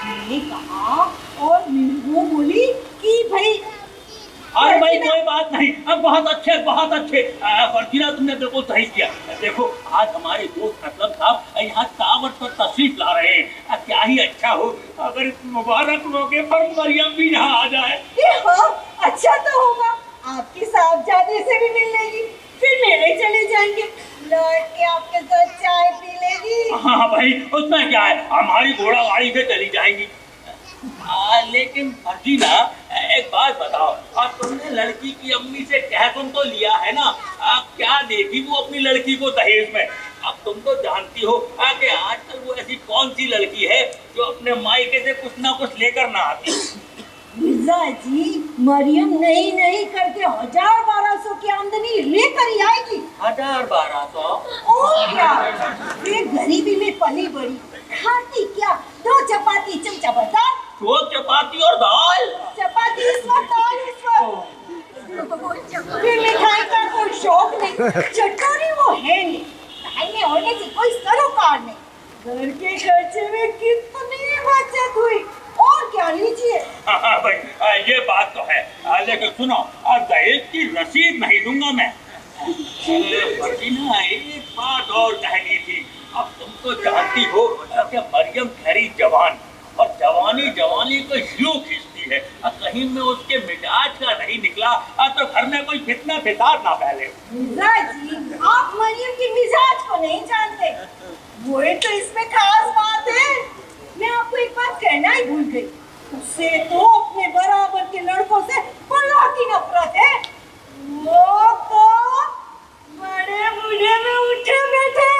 मैंने कहा और वो बोली कि भाई अरे भाई कोई बात नहीं, अब बहुत अच्छे फर्जीना, तुमने बिल्कुल सही किया। देखो आज हमारे दोस्त असलम साहब यहाँ दावत पर तशरीफ ला रहे हैं। क्या ही अच्छा हो अगर इस मुबारक मौके पर मरियम भी यहाँ आ जाए। हाँ, अच्छा तो होगा, आपकी साहबजादे से भी मिल लेगी, फिर मेले चले जाएंगे, लौट के आपके साथ चाय पी लेगी। हाँ भाई उसमें क्या है, हमारी घोड़ा गाड़ी से चली जाएंगी। लेकिन फर्जीना एक बात बताओ, अब तुमने लड़की की अम्मी से कह तुम तो लिया है ना, क्या देगी वो अपनी लड़की को दहेज में? अब तुम तो जानती हो कि आजकल वो ऐसी कौन सी लड़की है जो अपने मायके से कुछ ना कुछ लेकर ना आती। मिर्जा जी मरियम नहीं करके 1000-1200 की आमदनी लेकर ही आएगी। 1000-1200? और क्या, ये गरीबी में पली बड़ी, खाती क्या 2 चपाती चमचा भर दाल। 2 चपाती और दाल? चपाती इस वक्त, दाल इस वक्त। फिर मिठाई का कोई शौक नहीं, चटोरी वो है नहीं, दाहिने होने की कोई सरोकार नहीं। घर के खर्चे में कितनी बचत हुई, और क्या लीजिए। हाँ भाई ये बात तो है, लेकिन सुनो दहेज की रसीद नहीं दूंगा मैं। फर्जीना एक बात और कहनी थी, अब तुम तो जानती हो कि मरियम खरी जवान, और जवानी को यूं खींचती है, कहीं में उसके मिजाज का नहीं निकला तो घर में कोई फितना फिसाद ना फैले। मिर्जा जी आप मरियम की मिजाज को नहीं जानते, वो तो इसमें खास बात है। मैं आपको एक बात कहना ही भूल गई, उससे तो अपने बराबर के लड़कों से बड़ा की नफरत है। वो तो बड़े बूढ़े में उठे बैठे।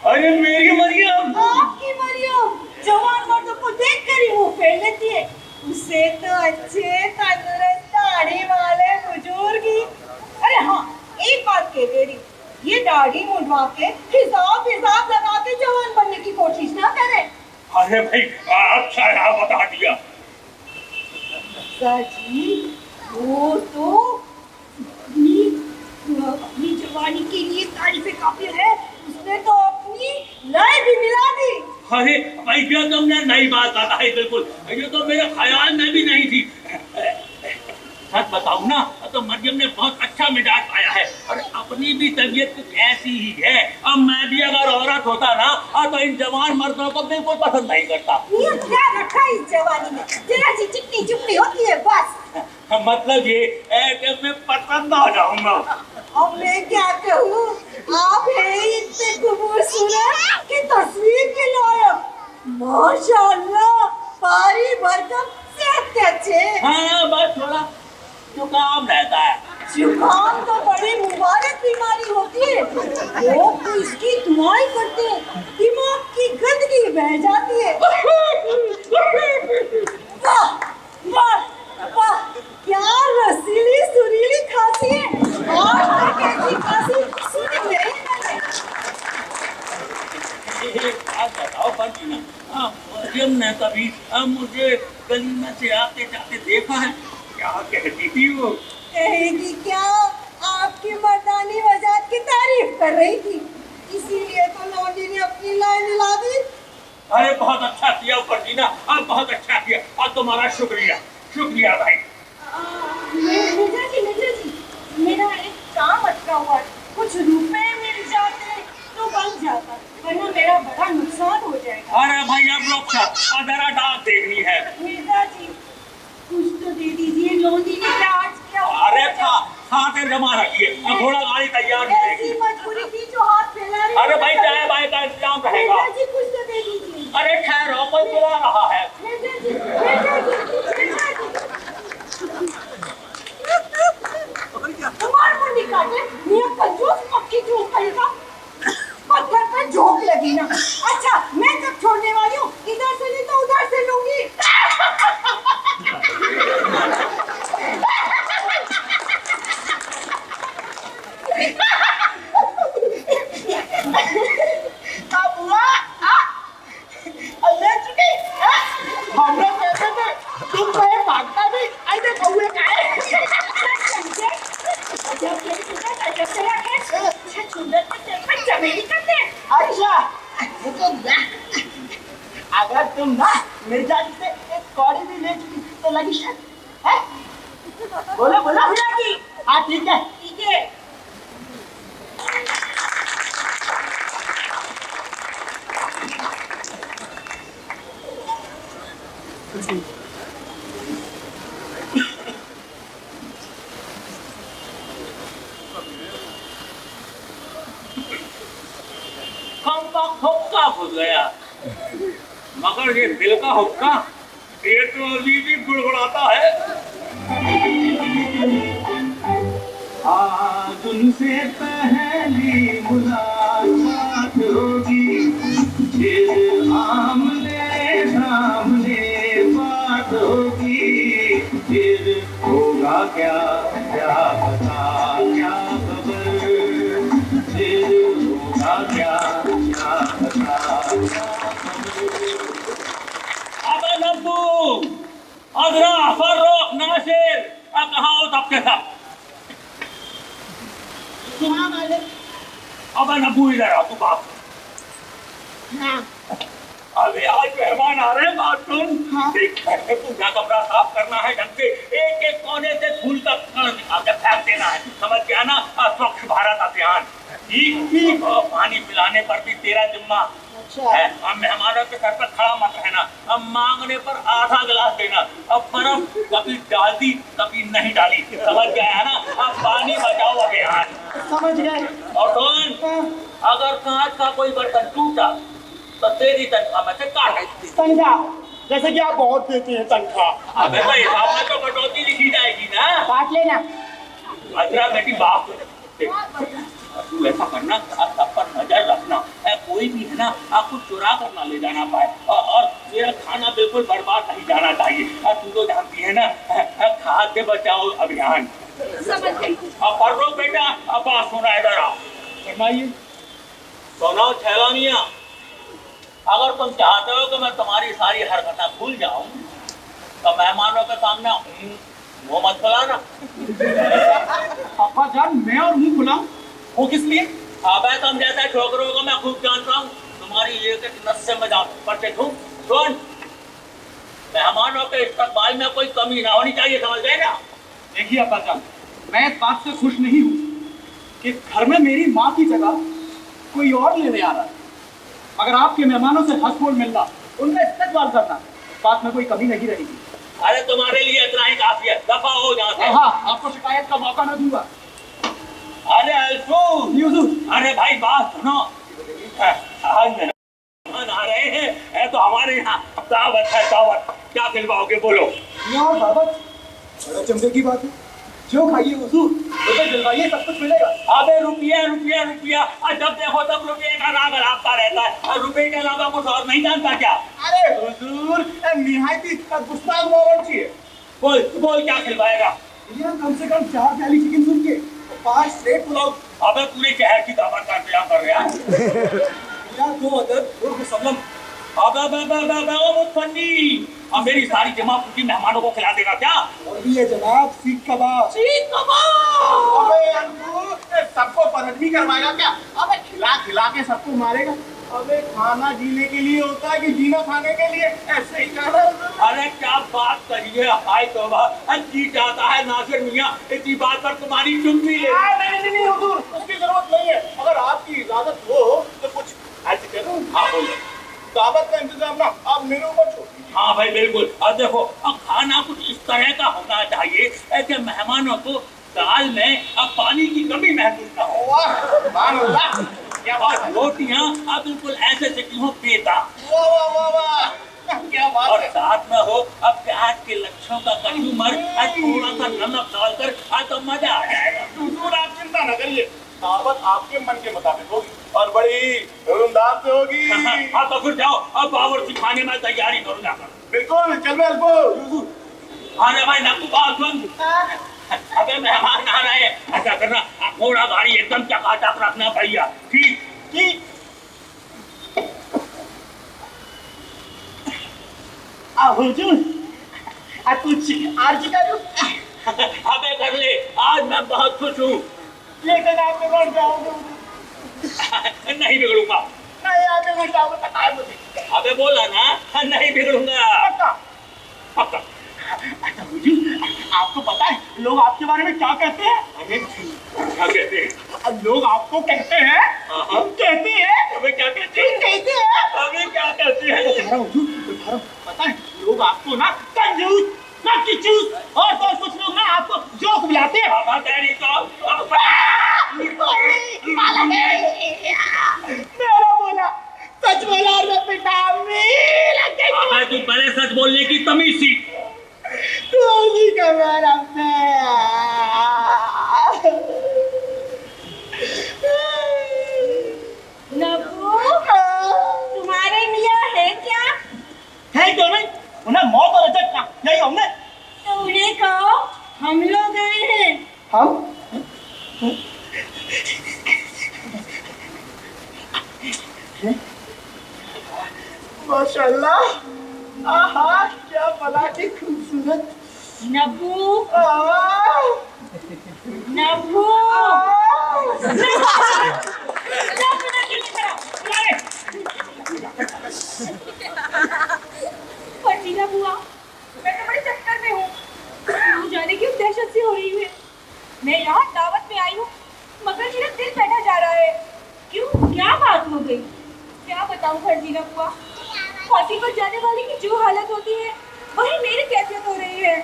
अरे मेरी मरियम, आपकी मरियम जवान मर्दों को देखकर ही मुंह फेर लेती है, उससे तो अच्छे तंदुरुस्त दाढ़ी वाले बुजुर्ग ही। अरे हाँ एक बात कह दे रही, ये दाढ़ी मुंडवा के हिसाब लगा के जवान बनने की कोशिश ना करे। अरे भाई अच्छा रहा बता दिया। जी वो तो अपनी जवानी के लिए तारीफे काफिर है, उसने तो अपनी लय भी मिला दी। अरे भाई क्या तुमने नई बात बताई, बिल्कुल ये तो मेरे ख्याल में भी नहीं थी। सच बताऊं ना तो मरियम ने बहुत अच्छा मिजाज पाया है, और अपनी भी तबीयत कुछ ऐसी ही है। अब मैं भी अगर औरत होता ना तो इन जवान मर्दों को बिल्कुल पसंद नहीं करता। ये क्या रखा इस जवानी में, जरा सी चिकनी चुपड़ी होती है बस। मतलब ये कि मैं पसंद आ जाऊंगा। अब मैं क्या कहूँ, आप हैं इतने खूबसूरत की तस्वीर के लायक। माशाअल्लाह, पारी भरकम सेहत के अच्छे। हाँ बस थोड़ा जुकाम रहता है। जुकाम तो बड़ी मुबारक बीमारी होती है। लोग तो इसकी दुआएं करते हैं, दिमाग की गंदगी बह जाती है। वाह वाह वाह, क्या रसीली सुरीली खांसी है। आज तक ऐसी खांसी सुनी नहीं मैंने। बात बताओ फर्जीना, मरियम ने कभी मुझे गली में से आते जाते देखा है? क्या कहती थी वो? कहेगी क्या, आपकी मर्दानी वजात की तारीफ कर रही थी, इसीलिए तो लौंडी ने अपनी लाइन ला दी। अरे बहुत अच्छा किया फर्जीना, बहुत अच्छा किया, और तुम्हारा शुक्रिया शुक्रिया भाई। मिर्जा जी, मेरा एक काम अटका हुआ है, कुछ रुपए मिल जाते तो बन जाता, वरना मेरा बड़ा नुकसान हो जाएगा। अरे भाई अब लोग जरा डाक देखनी है। मिर्जा जी, कुछ तो दे दीजिए, लौंडी ने क्या आज किया? अरे खाते जमा रखिए, घोड़ा गाड़ी तैयार ऐसी मजबूरी थी जो हाथ फैला रही। अरे भाई चाय बाय का इंतजाम रहेगा। मिर्जा जी, कुछ तो दे दीजिए। अरे ठहरो, कोई बुला रहा है। मिर्जा जी, मिर्जा जी, मिर्जा जी। तुम्हारे मुंह निकाले, ये कंजूस मक्खी चूस खाएगा, पत्थर पे झोंक लगी ना। अच्छा, मैं कब छोड़ने वाली हूँ, इधर से नहीं तो उधर से लूंगी। अब हुआ ले चुकी हम लोग कहते थे तुम कहे भागता भी ऐसे कौए का है। अच्छा अगर तुम ना मिर्जा जी से एक कौड़ी भी ले चुकी तो लगी शायद है। बोलो बोलो हाँ ठीक है ठीक है। कम का हुक्का घुस गया, मगर ये दिल का हुक्का, ये तो अभी भी गुड़गुड़ाता है। आज उनसे पहली मुलाकात होगी, फिर आमने सामने बात होगी, फिर होगा क्या क्या पता क्या खबर, फिर होगा क्या क्या पता क्या खबर। अब नब्बू अजरा फर्रुख नासिर कहाँ हो सबके सब? अब नब्बू इधर आ, तू बात। अबे आज मेहमान आ रहे हैं, बात सुन। देख पूजा कमरा साफ करना है ढंग से, एक एक कोने से फूल का कण निकाल के फेंक देना है, समझ गया ना? स्वच्छ भारत अभियान। ठीक और पानी पिलाने पर भी तेरा जिम्मा है। अब मेहमानों के सर पर खड़ा मत रहना, अब मांगने पर आधा गिलास देना। अब बर्फ कभी डाल दी कभी नहीं डाली, समझ गया है ना? अब पानी बचाओ अभियान। समझ गए। और कौन अगर कांच का कोई बर्तन टूटा तो तेरी तनख्वाह में से काट देती। तनख्वाह जैसे कि आप बहुत देते हैं तनख्वाह। अबे भाई हिसाब में तो कटौती लिखी जाएगी ना। काट लेना। अजरा बेटी बाप तू ऐसा करना, सब पर नजर रखना, कोई भी है ना आपको चुरा कर ना ले जाना पाए, और मेरा खाना बिल्कुल बर्बाद नहीं जाना चाहिए। तू तो जानती है ना खाद्य बचाओ अभियान। समझ गई। अब पढ़ लो बेटा, अब बात सुना इधर आओ। फरमाइए। सुनो छैलानिया, अगर तुम चाहते हो कि मैं तुम्हारी सारी हरकतें भूल जाऊं तो मेहमानों के सामने मुंह मत खुलाना। अब्बा जान, मैं और मुंह खुलाऊं? वो किस लिए? अबे तुम जैसे छोकरों को मैं खूब जानता हूँ, तुम्हारी एक एक नस्से में जान पड़ते तुम। सुन, मेहमानों के इस्तकबाल में कोई कमी ना होनी चाहिए, समझ गए ना? देखिए अब्बा जान, मैं इस बात से खुश नहीं हूँ कि घर में मेरी माँ की जगह कोई और लेने आ रहा है, मगर आपके मेहमानों से हंस बोल मिलना, उनका इस्तकबाल करना, बात में कोई कमी नहीं रहेगी। अरे तुम्हारे लिए इतना ही काफी है, दफा हो यहाँ से। हाँ, आपको शिकायत का मौका न दूंगा। अरे अल्फू, अरे भाई बात सुनो, आज मेहमान आ रहे हैं, है तो हमारे यहाँ दावत है दावत। क्या खिलवाओगे बोलो? यहाँ दावत बड़ा चमके की बात है। जो खाइए हुजूर, रुपए दिलवाइए, सब कुछ मिलेगा। अबे रुपया रुपया रुपया, और जब देखो तब रुपये का नाम हराता रहता है, और रुपये के अलावा कुछ और नहीं जानता क्या? अरे हुजूर, निहायती गुस्ताख मोहम्मद जी है। बोल बोल क्या खिलवाएगा? भैया कम से कम 4 प्याली चिकन सूप के, 5 प्लेट पुलाव। अबे पूरे शहर की दावत का इंतजाम कर रहा है। भैया 2 अदद उर्फ सलम। अबे ओ मुतफन्नी, अब मेरी सारी जमा पूरी मेहमानों को खिला देगा क्या? और भी है जनाब सीख कबाब। सीख कबाब। अबे अंकुर, सबको परहट भी करवाएगा क्या? अबे खिला खिला के सबको मारेगा। अबे खाना जीने के लिए होता है कि जीना खाने के लिए? ऐसे ही कह रहा है। अरे क्या बात करी है, हाय तौबा, जी चाहता है नासिर मियां इसी बात पर तुम्हारी चुप्पी ले। नहीं हुजूर, उसकी जरूरत नहीं है। अगर आपकी इजाजत हो तो कुछ ऐसे करो। हाँ बोलो। दावत का इंतजाम ना आप मेरे ऊपर छोड़ दीजिए। हाँ भाई बिल्कुल। अब देखो, अब खाना कुछ इस तरह का होना चाहिए ऐसे मेहमानों को दाल में अब पानी की कमी महसूस ना हो। वाह, सुभान अल्लाह, क्या बात है। रोटियां अब बिल्कुल ऐसे सिकी हो बेटा, वाह वाह वाह वाह, क्या बात और है। साथ में हो अब प्याज के लच्छों का कचूमर और थोड़ा सा नमक डालकर तो मजा आ जाएगा। हुजूर आप चिंता न करिए, दावत आपके मन के मुताबिक होगी और बड़ी धूमधाम से होगी। हाँ तो फिर जाओ, अब बावर्ची खाने में तैयारी करो जाकर। बिल्कुल, चल मैं हुजूर। अरे भाई नक्कू बात सुन, अबे मेहमान आ रहे हैं, ऐसा करना घोड़ा गाड़ी एकदम चकाचक रखना भैया। ठीक ठीक। हुजूर, कुछ अर्ज करूं? अबे कर ले, आज मैं बहुत खुश हूँ। लेकिन आप बिगड़ जाओगे। नहीं बिगड़ूंगा। नहीं आप बिगड़ जाओगे, पता है मुझे। अबे बोला ना, नहीं बिगड़ूंगा। पक्का? पक्का। अच्छा हुजूर, आपको पता है लोग आपके बारे में क्या कहते हैं? क्या कहते हैं? लोग आपको कहते हैं, कहते हैं। अबे क्या कहते हैं? कहते हैं। अबे क्या कहते हैं? पता है लोग आपको ना कंजूस, ना किचूस, और तो कुछ लोग ना आपको जोक बुलाते हैं। बाबा तेरी तो मेरा बोला सच बोला और मैं पिटा अबे तू पहले सच बोलने की तमीज सीख। गोली का मेरा नब्बू, तुम्हारे मियाँ है क्या? है क्यों नहीं? उन्हें मौत और अजब का यही हमने। तो उन्हें कहो हम लोग आए हैं। हम माशाल्लाह, आहा क्या बला की खूबसूरत। नब्बू, नब्बू, फर्जीना बुआ, मैं तो बड़े चक्कर में हूँ। मुझे जाने की दहशत सी हो रही है। मैं यहाँ दावत में आई हूँ मगर मेरा दिल बैठा जा रहा है। क्यों, क्या बात हो गई? क्या बताऊँ फर्जीना बुआ, फांसी पर जाने वाले की जो हालत होती है वही मेरी कैफियत हो रही है।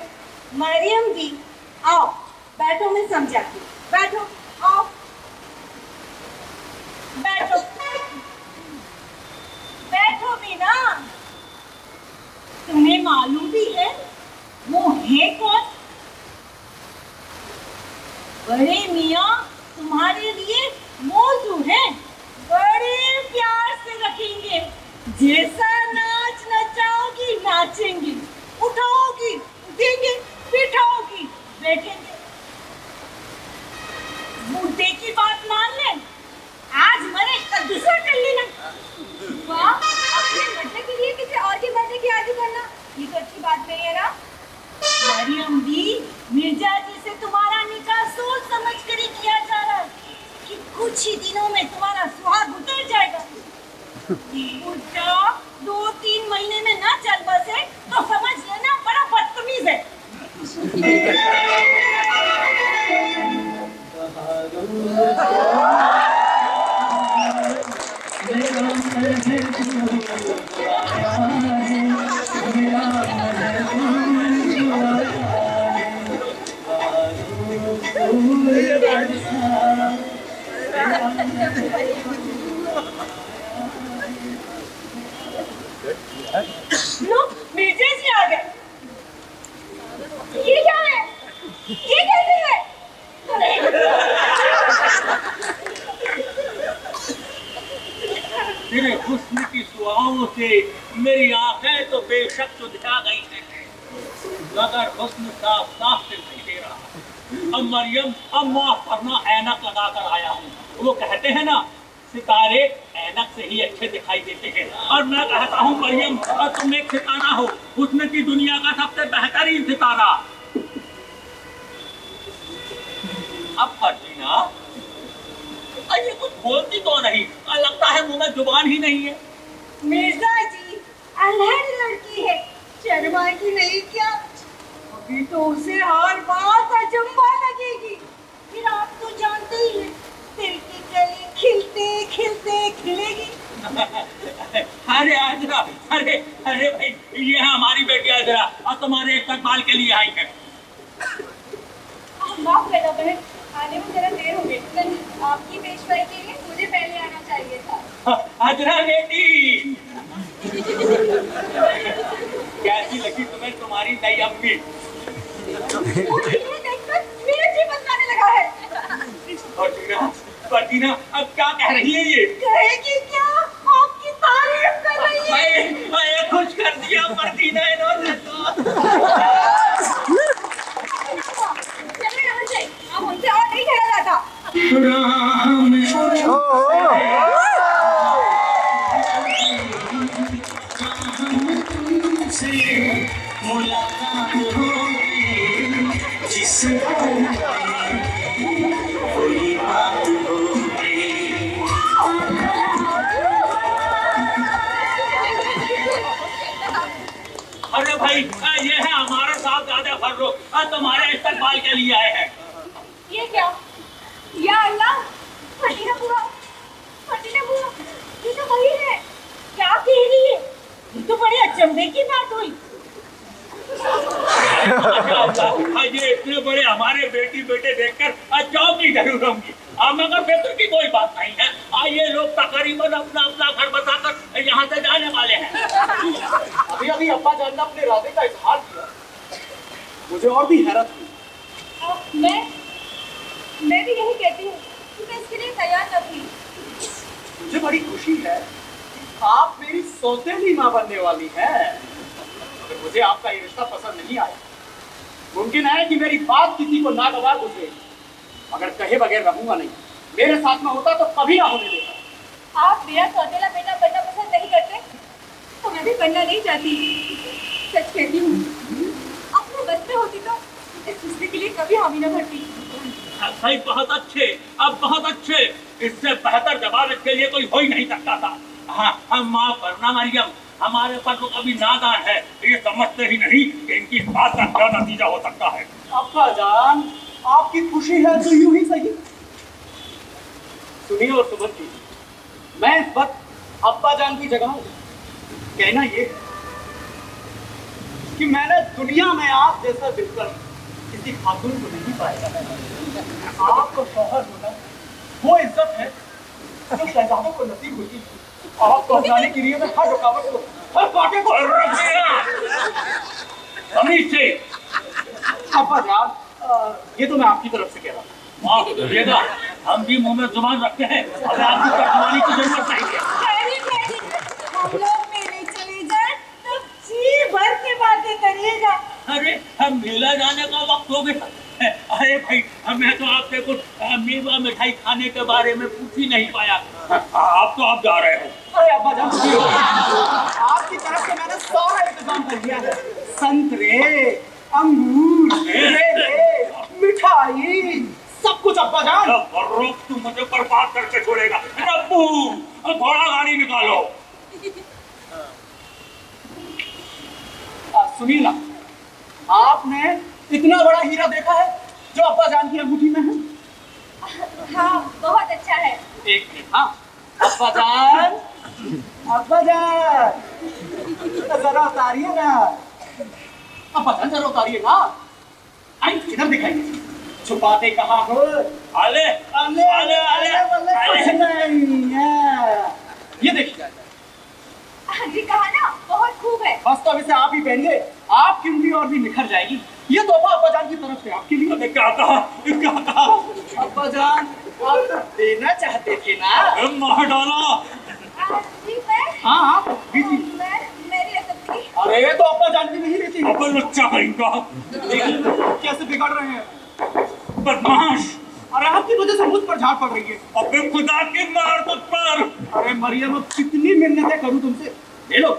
मरियम जी, आओ बैठो, मैं समझाती हूँ। बैठो, आओ बैठो, बैठो भी ना। तुम्हें मालूम भी है वो है कौन? बड़े मियाँ तुम्हारे लिए मौजू है, बड़े प्यार से रखेंगे। जैसा नाच नचाओगी नाचेंगे, उठाओगी उठेंगे, बिठाओगी बैठेंगे। बूढ़े की बात मान ले, आज मरे कल दूसरा कर लेना। वाह, अपने बर्थडे के लिए किसी और के बर्थडे की आरज़ू करना, ये तो अच्छी बात नहीं है ना। मरियम दी, मिर्जा जी से तुम्हारा निकाह सोच समझ कर ही किया जा रहा है कि कुछ ही दिनों में तुम्हारा सुहाग उतर जाएगा। उल्टा 2-3 महीने में ना चल बसे तो समझ लेना बड़ा बदतमीज है। तेरे हुस्न की सुआओं से मेरी आंखें तो बेशक सुधिया गई है, मगर हुस्न साफ साफ दिखाई दे रहा। अब मरियम, अब माफ करना, ऐनक लगा कर आया हूँ। वो कहते हैं ना, सितारे ऐनक से ही अच्छे दिखाई देते हैं, और मैं कहता हूँ मरियम, तुम एक सितारा हो, हुस्न की दुनिया का सबसे बेहतरीन सितारा। अब फर्जीना, ये कुछ बोलती तो नहीं, लगता है मुंह में जुबान ही नहीं है। मिर्जा जी अल्हड़ लड़की है, शर्माएगी नहीं क्या? अभी तो उसे हर बात अजंबा लगेगी। फिर आप तो जानते ही हैं, दिल की कली खिलते खिलते खिलेगी। अरे आजरा, अरे अरे भाई, ये है हमारी बेटी आजरा, और तुम्हारे इस्तकबाल के लिए आई है। माफ करना बहन, आने में जरा देर हो गई। आपकी पेशवाई के लिए मुझे पहले आना चाहिए था। आजरा बेटी, कैसी लगी तुम्हें तुम्हारी नई अम्मी? देखकर मेरा जी बदलाने लगा है। फर्जीना, अब क्या कह रही है ये? कहेगी क्या? आपकी तारीफ कर रही है। मैं खुश कर दिया फर्जीना इन्होंने तो। चले यहाँ से, अब हमसे और नहीं खेला जाता। अरे भाई, ये है हमारे साथ ज्यादा फर्रुख, तुम्हारे इस्तकबाल के लिए आए हैं। ये क्या? या अल्लाह, फटीना बुआ, फटीना बुआ, ये तो वही है। क्या कह रही है? ये तो बड़े अचंभे की बात हुई। ये इतने बड़े हमारे बेटी बेटे देखकर चौंकी जरूर होंगी, मगर फिक्र की कोई बात नहीं है। ये लोग तकरीबन अपना अपना घर बसाकर यहाँ से जाने वाले हैं। अभी अभी अब्बा जान ने अपने इरादे का इजहार किया, मुझे और भी हैरत हुई। मैं भी यही कहती हूँ कि मैं इसके लिए तैयार न थी। मुझे बड़ी खुशी है कि आप मेरी सौतेली माँ बनने वाली हैं। अगर मुझे आपका ये रिश्ता पसंद नहीं आया, मुमकिन है कि मेरी बात किसी को नागवार गुजरे, मगर कहे बगैर रहूंगा नहीं। मेरे साथ में होता तो कभी ना होने देता। आप मेरा सौतेला बेटा बनना पसंद नहीं करते तो मैं भी बनना नहीं चाहती। सच कहती हूँ, अपने बस में होती तो इस रिश्ते के लिए कभी हामी न भरती। भाई बहुत अच्छे, अब बहुत अच्छे, इससे बेहतर जवाब इसके लिए कोई हो ही नहीं सकता था। हाँ, हम माफ करना मरियम, हमारे पर तो कभी नादान है, ये समझते ही नहीं कि इनकी इस बात का क्या नतीजा हो सकता है। अब्बा जान, आपकी खुशी है तो यूं ही सही। सुनिए और समझिए, मैं इस वक्त अब्बा जान की जगह हूं। कहना ये कि मैंने दुनिया में आप जैसा बिल्कुल किसी खातून को नहीं पाया। आपको शौहर होना वो इज्जत है जो शहजादों को नसीब होती है। आप पहुंचाने के लिए मैं हर रुकावट को, हर बातें को तमीज से। अब्बा जान, ये तो मैं आपकी तरफ से कह रहा हूँ। माफ करिएगा, हम भी मुंह में जुबान रखते हैं, हमें आपकी तर्जुमानी की जरूरत नहीं है। हम लोग मेले चले जाए तो जी भर के बातें करिएगा। अरे, हम मेला जाने का वक्त हो गया। अरे भाई, मैं तो आपसे कुछ मेवा मिठाई खाने के बारे में पूछ ही नहीं पाया। आप तो आप जा रहे हो। अरे अब्बा जान, आपकी तरफ से मैंने सारा इंतजाम कर दिया है। संतरे, अंगूर, केले, मिठाई, सब कुछ अब्बा जान। फर्रुख, तू मुझे बर्बाद करके छोड़ेगा। अब्बू, घोड़ा गाड़ी निकालो। सुनिए ना, आपने इतना बड़ा हीरा देखा है जो अब्बा जान की अंगूठी में है? हाँ, बहुत अच्छा है। एक मिनट, हाँ अब्बा जान, अब्बा जान जरा उतारिए ना। अब्बा जान जरा उतारिए ना। आई किधर दिखाई, छुपाते कहाँ हो? आले अले अले अले कुछ नहीं है। ये देखिए, जी कहा ना, बहुत खूब है। बस तो अब इसे आप ही पहनिए, आपकी उंगली और भी निखर जाएगी। ये तोहफा अब्बा जान की तरफ से आपके लिए। क्या कहा, क्या कहा? अब्बा जान, आप तो देना चाहते थे ना? मार डाला। जी हाँ हाँ दीदी। मैं मेरी रकम थी। अरे तो अब्बा जान भी नहीं देती। अपन लुच्चा कहेंगा। कैसे बिगड़ रहे हैं? बदमाश। अरे आपकी वजह से मुझ पर झाड़ पड़ रही है। अबे खुदा की मार तुझ पर। अरे मरियम अब कितनी मिन्नतें करूं तुमसे, ले लो।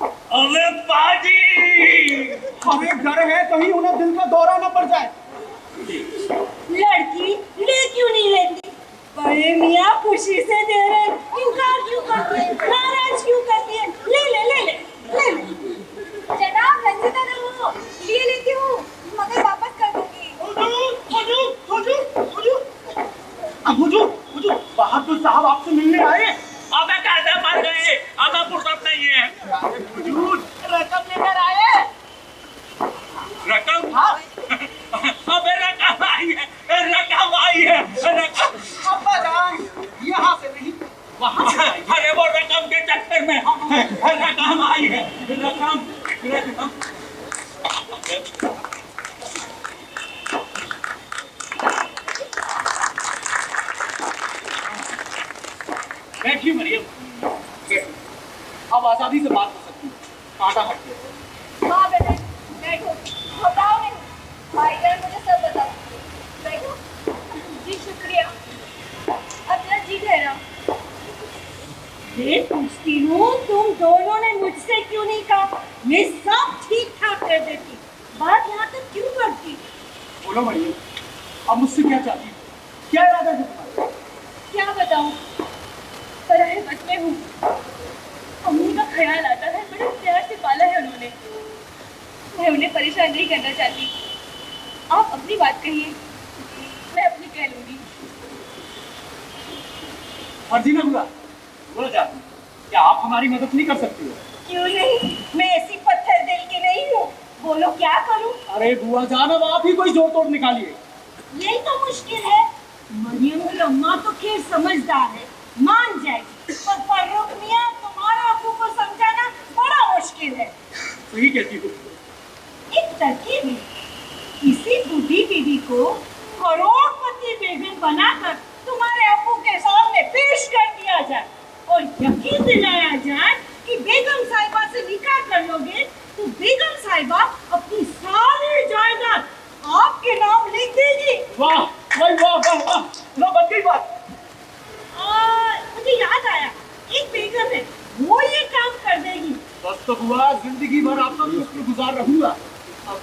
अबे पाजी। अरे डर है कहीं उन्हें दिल का दौरा न पड़ जाए। लड़की ले क्यों नहीं लेती? बड़े मियाँ खुशी से दे रहे, इनकार क्यों करती है? नाराज क्यों करती है? ले ले ले ले ले ले। जनाब रंजिता रहो, लिए लेती हूँ मगर वापस कर दूंगी। हुजूर, बहादुर साहब आपसे मिलने आए। अबे कैसे मर गए? अबे फुर्सत नहीं है। हुजूर, रकम लेकर आए। रकम? हाँ। अबे रकम आई है, रकम आई है, रकम। अब्बा जान, यहाँ से नहीं, वहाँ से आएगी। अरे वो रकम के चक्कर में रकम आई है, रकम। बैठिए मरियम, बैठिए। अब आजादी से बात कर सकती है। कांटा हट गया। हाँ बेटे बैठो, घबराओ नहीं, भाईजान मुझे सब बता बैठो। जी शुक्रिया, अपना जी ठहरा। ये पूछती हूँ तुम दोनों ने मुझसे क्यों नहीं कहा? मैं सब ठीक ठाक कर देती, बात यहाँ तक क्यों बढ़ती? बोलो मरियम, अब मुझसे क्या चाहती है? क्या इरादा है तुम्हारा? क्या बताऊँ, पराए बस में हूँ। अम्मी का ख्याल आता है, बड़े प्यार से पाला है उन्होंने। मैं उन्हें परेशान नहीं करना चाहती। आप अपनी बात कहिए, मैं अपनी कह लूंगी। फर्जी न हुआ, बोलो जाती, क्या आप हमारी मदद नहीं कर सकती हो? क्यों नहीं? मैं ऐसी पत्थर दिल की नहीं हूँ। बोलो क्या करूँ? अरे बुआ जान, अब आप ही कोई जोड़ तोड़ निकालिए। यही तो मुश्किल है। मरियम की अम्मा तो खैर समझदार है, मान जाएगी, पर फर्रुख मियाँ तुम्हारा अब्बू को समझाना बड़ा मुश्किल है। सही कहती हो। एक तरकीब है, किसी बूढ़ी बीवी को करोड़पति बेगम बनाकर तुम्हारे अब्बू के सामने पेश कर दिया जाए और यकीन दिलाया जाए कि बेगम साहिबा से निकाह कर लोगे तो बेगम साहिबा अपनी सारी जायदाद आपके नाम लिख देगी। वाह वाह वाह वाह वाह, लो बन गई बात। मुझे याद आया, एक बेगम है, वो ये काम कर देगी। बस तो हुआ, जिंदगी भर आपका शुक्रगुजार रहूंगा। अब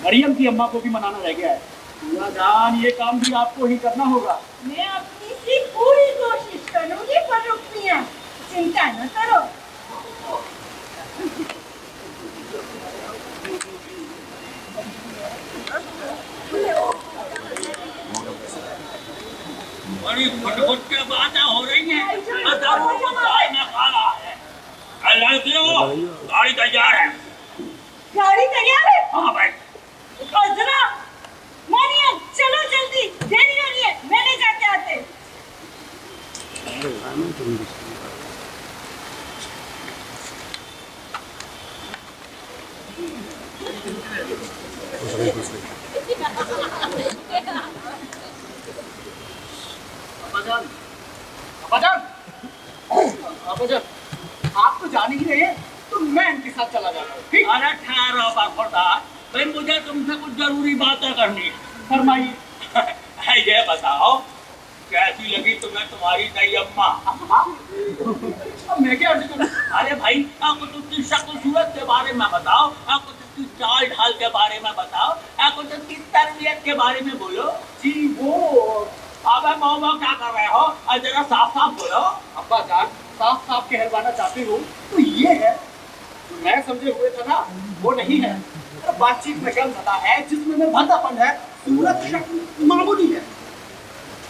मरियम की अम्मा को भी मनाना रह गया है। बुआ जान, ये काम भी आपको ही करना होगा। मैं अपनी सी पूरी कोशिश करूंगी फर्रुख मियाँ, चिंता न करो। बड़ी फटफट के बातें हो रही हैं। दारू को चाय न खा रहा है। लड़कियों, गाड़ी तैयार है। गाड़ी तैयार है? हाँ भाई। और जरा मरियम चलो जल्दी, देरी हो रही है, मैंने जाके आते। अब्बाजान, आप तो जान ही रहे हैं, तो मैं इनके साथ चला जाता हूँ। ठीक? अरे ठहरो बरखुरदार, भाई मुझे तुमसे कुछ जरूरी बातें करनी है। फरमाइए। ये बताओ, कैसी लगी तुम्हें तुम्हारी नई अम्मा? अब मैं क्या अर्ज करूँ? अरे भाई, कुछ उसकी शक्ल सूरत के बारे में बताओ, कुछ उसकी चाल ढाल के बारे में बताओ, कुछ उसकी तरबियत के बारे में बोलो। जी वो, अबे मोमो क्या कर रहे हो? जरा साफ साफ बोलो। अब्बा जान, साफ साफ कहलवाना चाहते हो तो ये है, जो मैं समझे हुए था ना, वो नहीं है। बातचीत में गलत है, जिसमें में भद्दापन है, सूरत शक्ल मामूली है।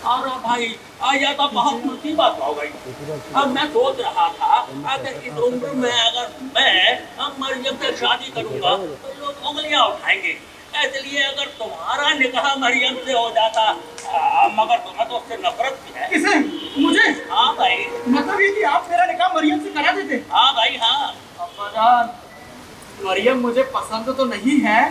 अरे भाई, यह तो बहुत मुसीबत हो गई। अब मैं सोच रहा था, अगर इस उम्र में अगर मैं मरियम से शादी करूंगा तो लोग उंगलियां उठाएंगे। इसलिए अगर तुम्हारा निकाह मरियम से हो जाता, मगर तुम्हें तो उससे नफरत भी है। किसे? मुझे? हाँ भाई। मतलब ये कि आप मेरा निकाह मरियम से करा देते? हाँ भाई हाँ। अब्बा जान, मरियम मुझे पसंद तो नहीं है,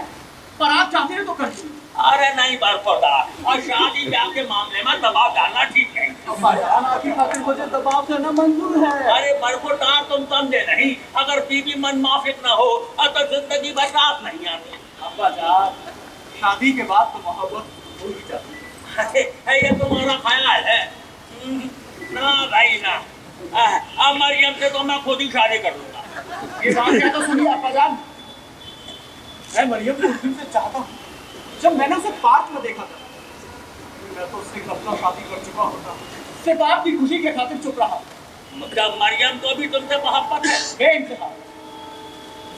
पर आप चाहते हैं तो कर दीजिए। अरे नहीं बरखुरदार, और शादी ब्याह के मामले में दबाव डालना ठीक नहीं। अब्बा जान आपकी खातिर मुझे दबाव करना मंजूर है। अरे बरखुरदार तुम समझे नहीं, अगर बीवी मन माफिक ना हो तो जिंदगी भर रात नहीं आती। अब्बा जान शादी के बाद तो मोहब्बत हो ही जाती है। ये तुम्हारा ख्याल है? ना भाई ना, अब मरियम से तो मैं खुद ही शादी कर लूंगा। ये बात क्या तो सुनिए अब्बा जान, मैं मरियम को उस दिन से चाहता हूँ जब मैंने उसे पार्क में देखा था। मैं तो उससे अपना शादी कर चुका होता, सिर्फ आपकी खुशी के खातिर चुप रहा। मतलब मरियम को भी तुमसे मोहब्बत है? बेइंतहा।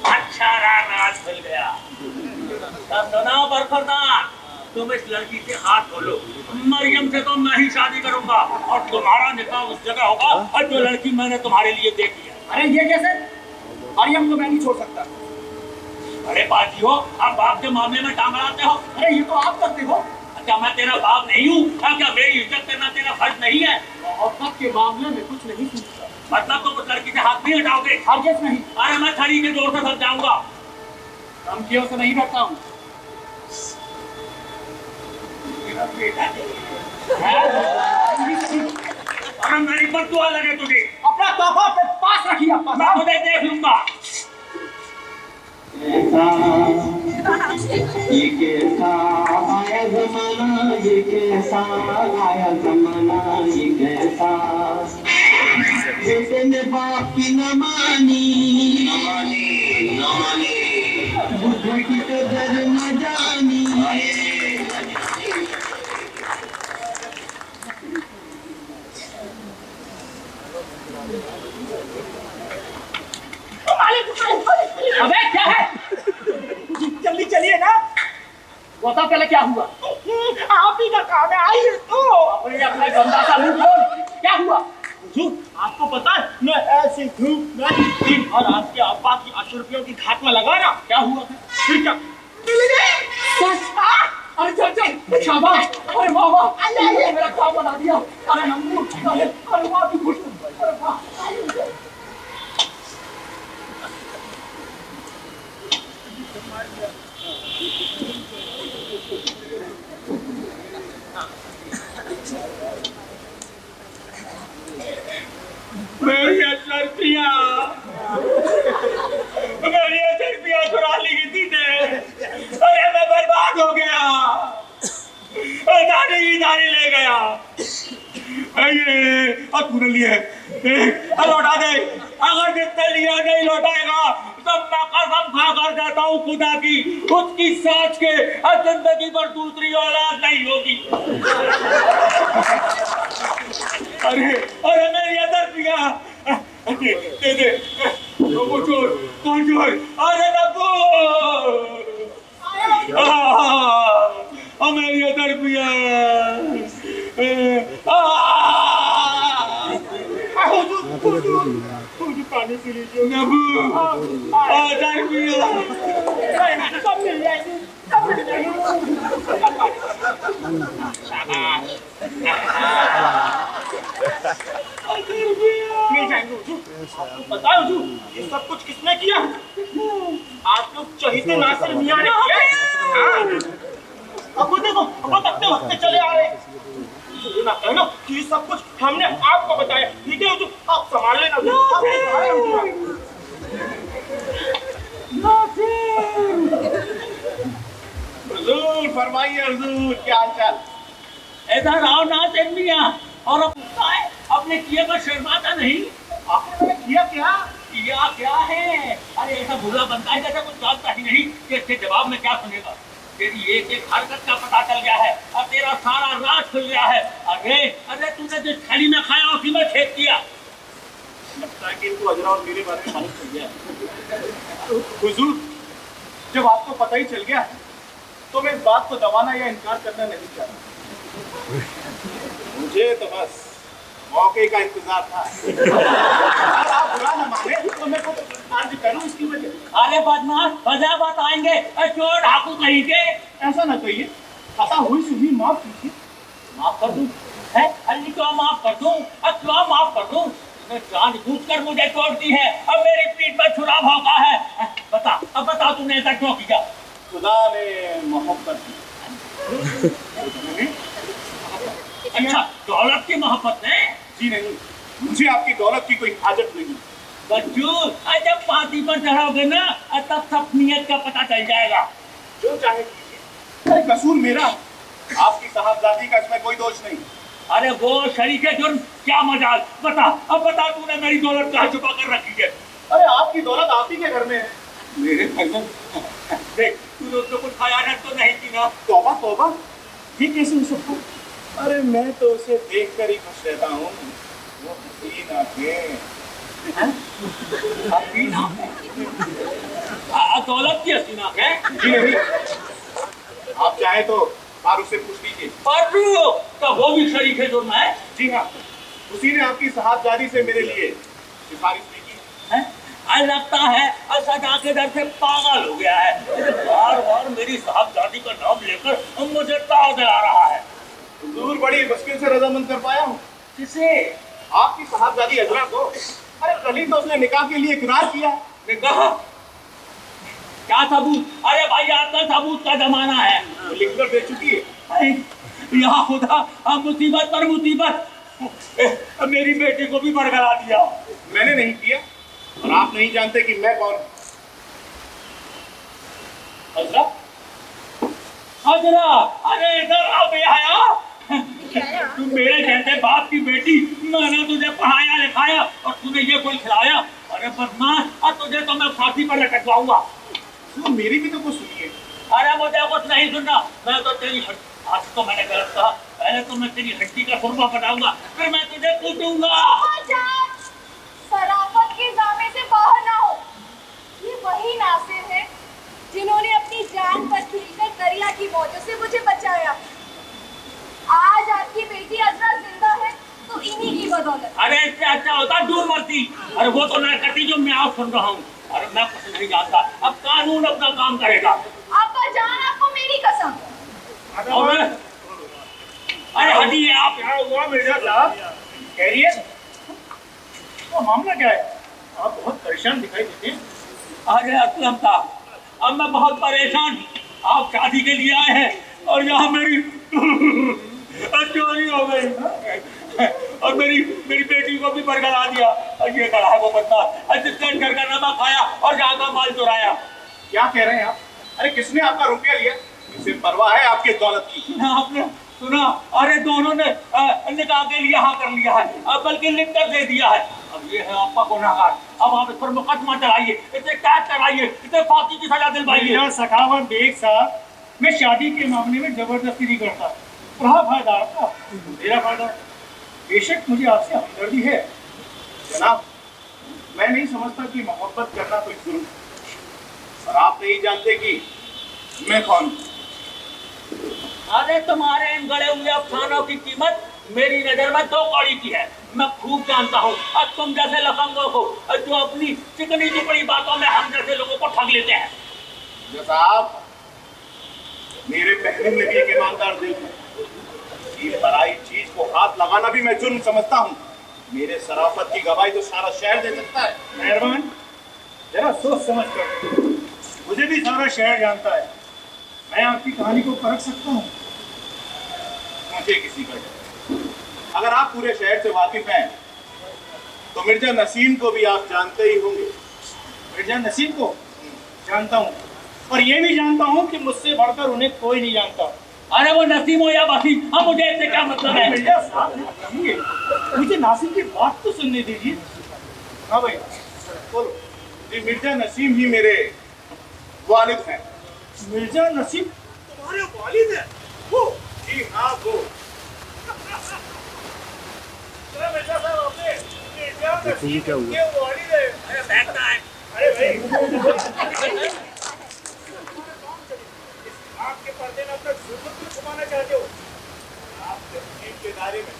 अच्छा राज खुल गया। तब सुना बरखुरदार, तुम इस लड़की से हाथ धो। मरियम से तो मैं ही शादी करूंगा और तुम्हारा निकाह उस जगह होगा और जो लड़की मैंने तुम्हारे लिए देखी है। अरे ये कैसे? मरियम को मैं नहीं छोड़ सकता। अरे बाजी हो, आप बाप के मामले में टांग अड़ाते हो। अरे ये तो आप करते हो। क्या मैं तेरा बाप नहीं हूँ? क्या मेरी इज्जत करना तेरा फर्ज नहीं है? मोहब्बत के मामले में कुछ नहीं पूछता। मतलब तुम उस लड़की से हाथ नहीं हटाओगे? हरगिज़ नहीं। अरे मैं छड़ी के जोर से फंस जाऊंगा। धमकियों से नहीं डरता हूँ। अरे मेरी बददुआ लगे तुझे। अपना तोहफा अपने पास रखिए अब्बा मैं साहब। तुझे देख लूंगा। ये कैसा आया जमाना, ये कैसा आया जमाना, ये कैसा बेटे ने बाप की न मानी, बुद्धि की कदर न जानी। अबे क्या है? जल्दी चलिए ना। बता पहले क्या हुआ? आप ही का काम है, आइए तो। अपने अपने गंदा सा मुंह खोल। क्या हुआ? हुजूर, आपको पता है मैं ऐसी धूप में दिन भर आपके अब्बा की अशुर्पियों की घाट में लगा ना। क्या हुआ? फिर क्या? अरे चल चल शाबाश। अरे वाह वाह, मेरा काम बना दिया। अरे नमू, अरे वाह तू खुश। अरे वाह। मेरी अशर्फियाँ चुरा ली थी ने। अरे मैं बर्बाद हो गया। दाने ले गया। अरे अब तूने लिए लौटा दे। अगर जितने लिया नहीं लौटाएगा तो मैं कसम खा कर देता हूँ खुदा की, उसकी साथ के जिंदगी पर दूसरी औलाद नहीं होगी। अरे अरे मेरी अशर्फियाँ दे दे। वो चोर, कौन चोर? अरे नब्बू, मेरी अशर्फियाँ। हुजूर पानी पी लीजिए। नब्बू, अशर्फियाँ। सब मिल जाएगी, सब मिल जाएगी। मिल जाएंगे हुजूर। आपको पता है हुजूर, ये सब कुछ किसने किया? आप लोग चहीते नासिर मियां ने किया। अब वो देखो, अब तकते वक्त चले आ रहे हैं। ये ना कहना कि ये सब कुछ हमने आपको बताया। ठीक है हुजूर, आप संभाल लेना हुजूर। हुजूर फरमाइए हुजूर, क्या हाल चाल? इधर आओ ना मियां। और अब अपने किए पर शर्माता नहीं। आपने मैंने किया क्या? किया क्या है? अरे ऐसा बुरा बनता है जैसा कुछ जानता ही नहीं कि इसके जवाब में क्या सुनेगा। तेरी एक एक हरकत का पता चल गया है और तेरा सारा राज खुल गया है। अरे अरे तूने जिस थाली में खाया उसी में छेद किया। लगता है कि इनको अजरा और मेरे बारे में मालूम चल गया है। हुजूर, जब आपको पता ही चल गया है तो मैं इस बात को दबाना या इनकार करना नहीं चाहता। मुझे तो बस मौके का इंतजार था। अगर आप बुरा न माने तो मैं कुछ अर्ज करूं इसकी वजह। अरे बदमाश, वजह बताएंगे। चोर डाकू कहीं के। ऐसा ना कहिए, खता हुई सुधी माफ कीजिए। माफ कर दूं? है? अल्ली क्यों माफ कर दूं? अब क्यों माफ कर दूं? तूने जानबूझकर मुझे चोट दी है और मेरी पीठ पर छुरा भौंका है। बता, अब बता तूने ऐसा क्यों किया? खुदा ने मोहब्बत की। अच्छा, दौलत की मोहब्बत है? जी नहीं, मुझे आपकी दौलत की कोई हाजत नहीं। बच्चू, जब पार्टी पर चढ़ोगे ना तब सब नियत का पता चल जाएगा। जो चाहे कीजिए, अरे कसूर मेरा, आपकी साहबजादी का इसमें कोई दोष नहीं। अरे वो शरीके जुर्म, क्या मजाल, बता, अब बता तूने मेरी दौलत कहाँ छुपा कर रखी है? अरे आपकी दौलत आप ही के घर में है। मेरे घर में? देख, तूने उसको कुछ खयानत तो नहीं की ना? तौबा तौबा, ये कैसे हो सकता? अरे मैं तो उसे देख कर ही खुश रहता हूँ। वो हसीन दौलत की हसीना है? जी नहीं, आप चाहे तो फारूक से पूछ लीजिए। फारूक तो वो भी शरीक है जुर्म है? जी हाँ, उसी ने आपकी साहबजादी से मेरे लिए सिफारिश भी की है? लगता है सजा के डर से पागल हो गया है। बार बार मेरी साहबजादी का नाम लेकर मुझे ताव दिला रहा है। हुजूर बड़ी मुश्किल से रजामंद कर पाया हूँ। किसे? आपकी साहबजादी अजरा को। अरे कल ही तो उसने निकाह के लिए इकरार किया। निकाह? क्या सबूत? अरे भाई आजकल सबूत का जमाना है। वो लिख कर दे चुकी है। यहाँ खुदा, अब मुसीबत पर मुसीबत, मेरी बेटी को भी बरगला दिया। मैंने नहीं किया और आप नहीं जानते कि मैं कौन हूँ। अजरा? अजरा, अरे इधर आ बेहया। तू मेरे जैसे बाप की बेटी, मैंने तुझे पढ़ाया लिखाया और तूने ये कोई खिलाया? अरे बदमाश, और तुझे तो मैं फांसी पर लटकवाऊंगा। तो मेरी भी तो कुछ सुनिए। अरे मुझे कुछ नहीं सुनना, मैं तो तेरी आज तो मैंने गलत कहा, पहले तो मैं तेरी हड्डी का सुरमा बनाऊंगा, फिर मैं तुझे कूटूंगा। शराफत के जामे से बाहर ना हो। ये वही नासिर है जिन्होंने अपनी जान पर खिलकर दरिया की मौजों से मुझे बचाया। आज आपकी बेटी अजरा जिंदा है तो इन्हीं की बदौलत। अरे इससे अच्छा होता दूर मरती। अरे वो तो नरकटी जो मैं आप सुन रहा हूँ। अरे मैं कुछ नहीं जानता, अब कानून अपना काम करेगा। अब्बा जान, आपको मेरी कसम। अरे हटिए आप। क्या हुआ मिर्जा साहब? कहिए, तो मामला क्या है? आप बहुत परेशान दिखाई देते हैं। अरे असलम साहब, अब मैं बहुत परेशान। आप शादी के लिए आए हैं और यहाँ मेरी चोरी हो गई और मेरी बेटी को भी बरगला दिया। और ये कड़ा है वो बंदा जिसने घर का नमक खाया और जहाँ का माल चुराया। क्या कह रहे हैं आप? अरे किसने आपका रुपया लिया? इसे परवाह है आपके दौलत की? आपने सुना? अरे दोनों ने निकाह के लिए हाँ कर लिया है, अब बल्कि लिख कर दे दिया है। अब ये है आपका गुनाहगार। अब आप इस पर मुकदमा चलाइए, इसे कैद कराइए, इसे फांसी की सजा दिलवाइए। सखावत बेग साहब, मैं शादी के मामले में जबरदस्ती नहीं करता। रहा फायदा आपका, मेरा फायदा। बेशक मुझे आपसे हमदर्दी है। जनाब, मैं नहीं समझता कि मोहब्बत करना कोई जुर्म है। और आप नहीं जानते कि मैं कौन हूँ। अरे तुम्हारे इन गड़े हुए अफसानों की कीमत मेरी नजर में 2 कौड़ी की है। मैं खूब जानता हूँ और तुम जैसे लफंगों को जो अपनी चिकनी चुपड़ी बातों में हम जैसे लोगों को ठग लेते हैं। जनाब, मेरे पहले में भी एक ईमानदार दिल है। ये पराई चीज को हाथ लगाना भी मैं जुर्म समझता हूँ। मेरे शराफत की गवाही तो सारा शहर दे सकता है। मेहरबान, जरा सोच समझ कर। मुझे भी सारा शहर जानता है। मैं आपकी कहानी को परख सकता हूँ। मुझे किसी का डर। अगर आप पूरे शहर से वाकिफ हैं तो मिर्जा नसीम को भी आप जानते ही होंगे। मिर्जा नसीम को जानता हूँ, और ये भी जानता हूँ कि मुझसे बढ़कर उन्हें कोई नहीं जानता। अरे वो नसीम हो या वसीम, हम मुझे इससे क्या मतलब है? मिर्जा साहब, मुझे नासिर की बात तो सुनने दीजिए। हाँ भाई बोलो। जी, मिर्जा नसीम ही मेरे वालिद हैं। मिर्जा नसीम तुम्हारे वालिद हैं? वो? जी हाँ, वो। मिर्जा साहब, अपने मिर्जा नसीम क्या हुआ? के वालिद हैं? अरे बैठना है। अरे भाई, आपके पर्दे में अपना जुर्म क्यों छुपाना चाहते हो? आपके टीम के दायरे में मैं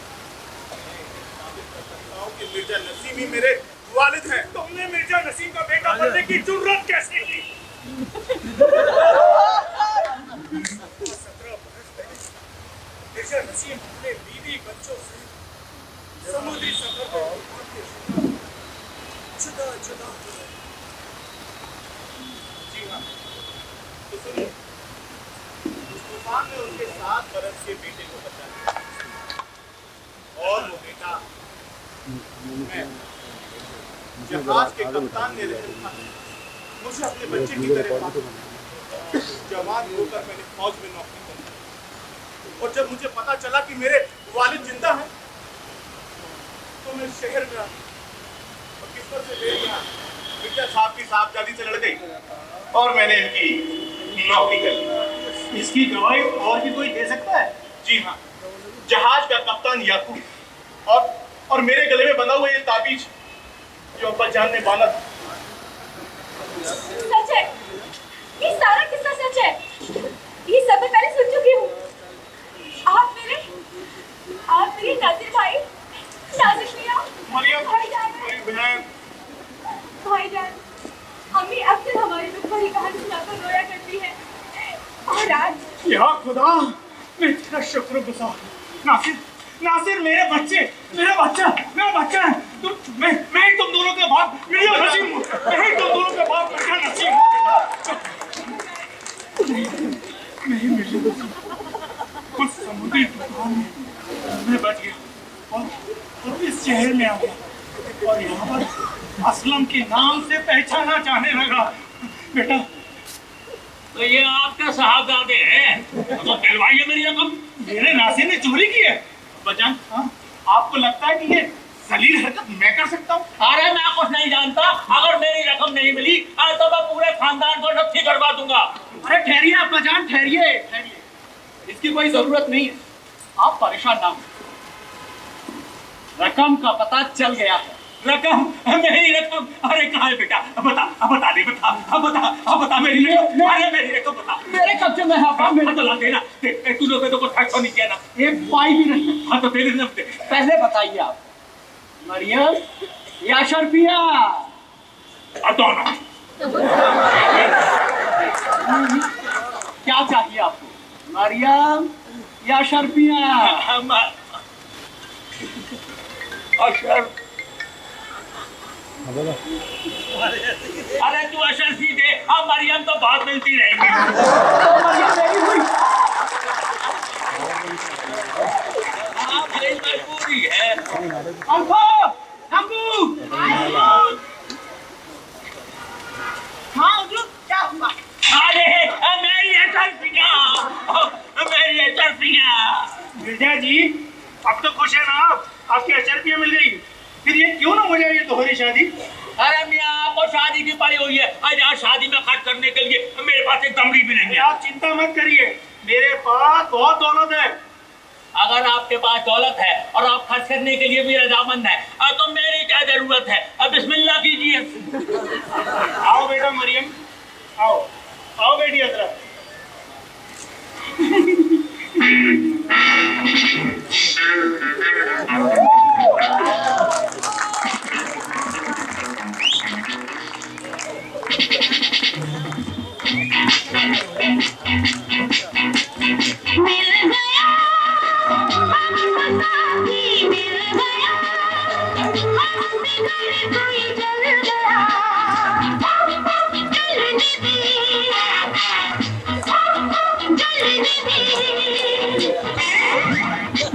साबित कर सकता हूँ कि मिर्जा नसीम ही मेरे वालिद हैं। तुमने मिर्जा नसीम का बेटा बनने की जुर्रत कैसे की? 17 बरस पहले मिर्जा नसीम अपने बीवी बच्चों से समुद्री सफर पर जुदा जुदा हुए। जी हाँ, तो सुनिए, उस तूफान में उनके 7 बरस के बेटे को बचाया। और वो बेटा मैं जहाज के कप्तान ने मुझे अपने बच्चे की तरह पाला। जवान होकर मैंने फौज में नौकरी की और जब मुझे पता चला कि मेरे वालिद जिंदा हैं तो मैं शहर में और किस्मत से मेरी मिर्जा साहब की साहबजादी से लड़ गई और मैंने इनकी नौकरी कर ली। इसकी गवाही और भी कोई दे सकता है? जी हाँ, जहाज का कप्तान याकूब और मेरे गले में बंधा हुआ ये ताबीज जो अब्बा जान ने बांधा था। सच है, ये सारा किस्सा सच है। ये सब मैं पहले सुन चुकी हूँ। आप मेरे नासिर भाई, नासिर मियां, मरियम, भाईजान, मेरी बहन, भाईजान, अम्मी अक्सर हमारी दुख भरी कहानी सुनाकर रोया करती है। और आज या खुदा, मैं तेरा शुक्रगुजार। नासिर मेरा बच्चा है। मैं ही तुम दोनों के बाप मिर्जा नसीम हूँ। मैं ही तुम दोनों के बाप मिर्जा नसीम हूँ। मैं ही मिर्जा नसीम उस समुद्री तूफान में मैं बच गया और इस शहर में आ गया और यहाँ पर असलम के नाम से पहचाना जाने लगा। बेटा, तो ये आपका साहबजादे हैं, तो दिलवाइए मेरी रकम। मेरे नासिर ने चोरी की है। बजान, हाँ, आपको लगता है कि ये जलील हरकत मैं कर सकता हूँ? अरे मैं कुछ नहीं जानता। अगर मेरी रकम नहीं मिली तो मैं पूरे खानदान को नत्थी करवा दूंगा। अरे ठहरिए आप बजान, ठहरिए। इसकी कोई जरूरत नहीं है, आप परेशान ना हो। रकम का पता चल गया है। रकम? मेरी रकम? अरे कहाँ है बेटा? बता दे, बता मेरी रकम। अरे मेरी रकम बता। मेरे कब्जे में है। तो ला देना। तू लोग तो कुछ खर्च नहीं किया ना, एक पाई भी नहीं। हाँ तो तेरे नफ्ते। पहले बताइए आप, मरियम या शर्फिया? दोनों। क्या चाहिए आपको, मरियम या शर्फिया? अरे तू अशरफी दे, अब मरियम तो बहुत मिलती रहेंगी। मेरी मजबूरी है। क्या हुआ? अरे मेरी अशरफिया। मिर्जा जी, अब तो खुश है ना आप? आपकी अशरफिया मिल गई। फिर ये क्यों ना हो जाए ये दोहरी शादी? अरे मियाँ, आपको शादी की पड़ी हुई है। आज शादी में खर्च करने के लिए मेरे पास एक दमड़ी भी नहीं है। आप चिंता मत करिए, मेरे पास बहुत दौलत है। अगर आपके पास दौलत है और आप खर्च करने के लिए भी रजामंद है तो मेरी क्या जरूरत है? अब बिस्मिल्लाह कीजिए। आओ बेटा मरियम, आओ बेटी हजरत।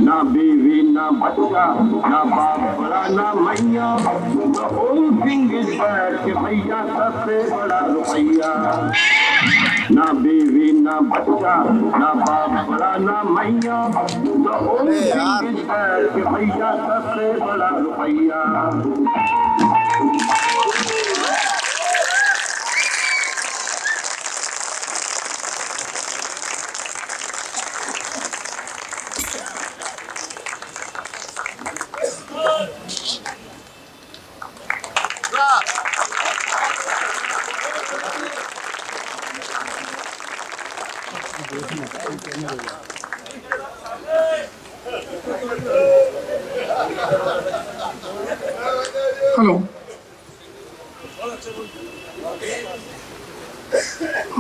ना बीवी ना बच्चा ना बाप बड़ा ना मैया, the whole thing is bad कि भैया सबसे बड़ा रुपया। ना बीवी ना बच्चा ना बाप बड़ा ना मैया, the whole thing is bad कि भैया सबसे बड़ा रुपया। हेलो,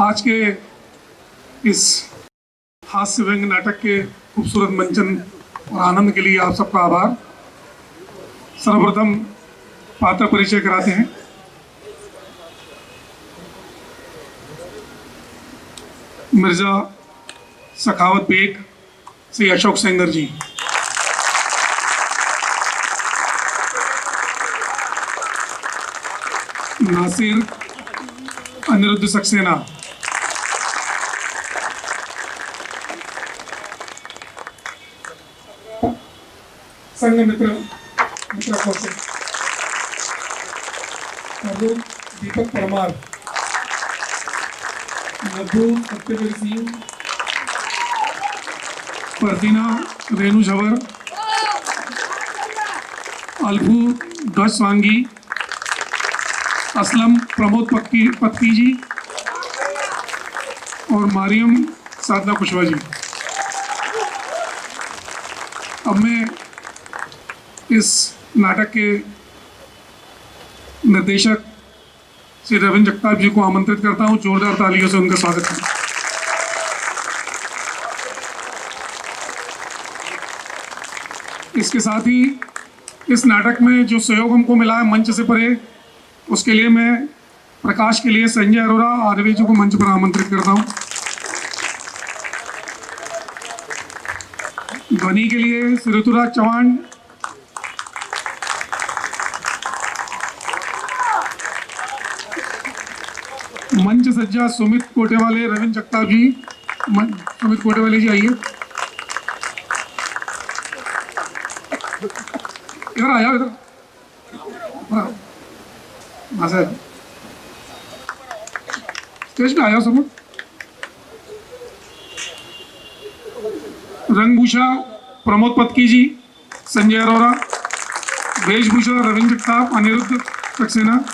आज के इस हास्य व्यंग नाटक के खूबसूरत मंचन और आनंद के लिए आप सबका आभार। सर्वप्रथम पात्र परिचय कराते हैं। मिर्जा सखावत बेग श्री अशोक सेंगर जी। नासिर अनिरुद्ध सक्सेना। संघ मित्र कौशल मधु दीपक परमार, मधु सत्यवीर सिंह, परदीना रेणु झवर, अल्फू दश स्वांगी, असलम प्रमोद पत्ती जी और मारियम साधना कुशवाहा जी। अब मैं इस नाटक के निर्देशक श्री रविंद्र जगताप जी को आमंत्रित करता हूं। जोरदार तालियों से उनका स्वागत है। इसके साथ ही इस नाटक में जो सहयोग हमको मिला है मंच से परे, उसके लिए मैं प्रकाश के लिए संजय अरोरा आरवी जी को मंच पर आमंत्रित करता हूं। ध्वनि के लिए श्री ऋतुराज चौहान, मंच सज्जा सुमित कोटेवाले, रविंद्र जगताप जी, सुमित कोटेवाले जी आइए, इधर आ जाओ, इधर स्टेज पे आ जाओ सब। रंगभूषा प्रमोद पत्की जी, संजय अरोरा, वेशभूषा रविंद्र जगताप, अनिरुद्ध सक्सेना,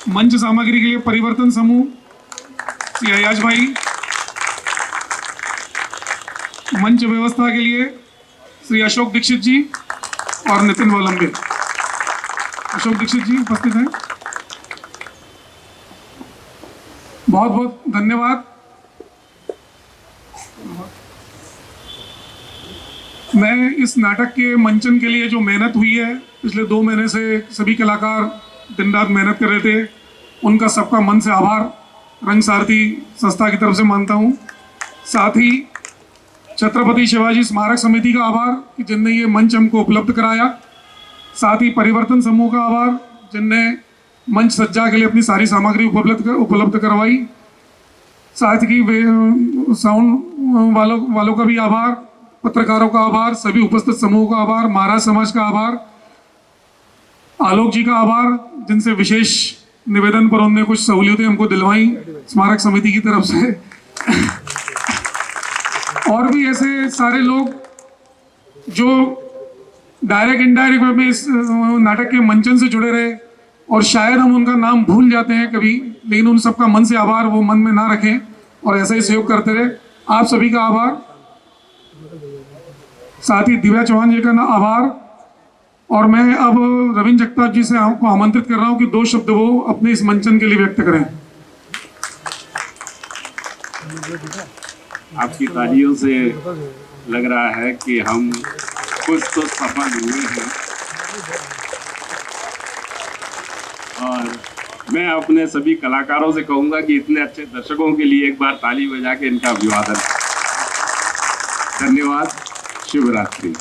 मंच सामग्री के लिए परिवर्तन समूह श्री अयाज भाई, मंच व्यवस्था के लिए श्री अशोक दीक्षित जी और नितिन वलंबे। अशोक दीक्षित जी उपस्थित हैं, बहुत बहुत धन्यवाद। मैं इस नाटक के मंचन के लिए जो मेहनत हुई है, पिछले 2 महीने से सभी कलाकार दिन रात मेहनत कर रहे थे, उनका सबका मन से आभार रंग सारथी संस्था की तरफ से मानता हूं। साथ ही छत्रपति शिवाजी स्मारक समिति का आभार कि जिनने ये मंच हमको उपलब्ध कराया। साथ ही परिवर्तन समूह का आभार जिनने मंच सज्जा के लिए अपनी सारी सामग्री उपलब्ध करवाई। साथ ही साउंड वालों का भी आभार, पत्रकारों का आभार, सभी उपस्थित समूह का आभार, महाराज समाज का आभार, आलोक जी का आभार जिनसे विशेष निवेदन पर उन्होंने कुछ सहूलियतें हमको दिलवाई स्मारक समिति की तरफ से। और भी ऐसे सारे लोग जो डायरेक्ट इनडायरेक्ट वे में इस नाटक के मंचन से जुड़े रहे, और शायद हम उनका नाम भूल जाते हैं कभी, लेकिन उन सबका मन से आभार वो मन में ना रखें और ऐसा ही सहयोग करते रहे। आप सभी का आभार। साथ ही दिव्या चौहान जी का आभार। और मैं अब रविंद्र जगताप जी से आपको आमंत्रित कर रहा हूं कि 2 शब्द वो अपने इस मंचन के लिए व्यक्त करें। आपकी तालियों से लग रहा है कि हम कुछ तो सफल हुए हैं, और मैं अपने सभी कलाकारों से कहूंगा कि इतने अच्छे दर्शकों के लिए एक बार ताली बजा के इनका अभिवादन। धन्यवाद। शुभ रात्रि।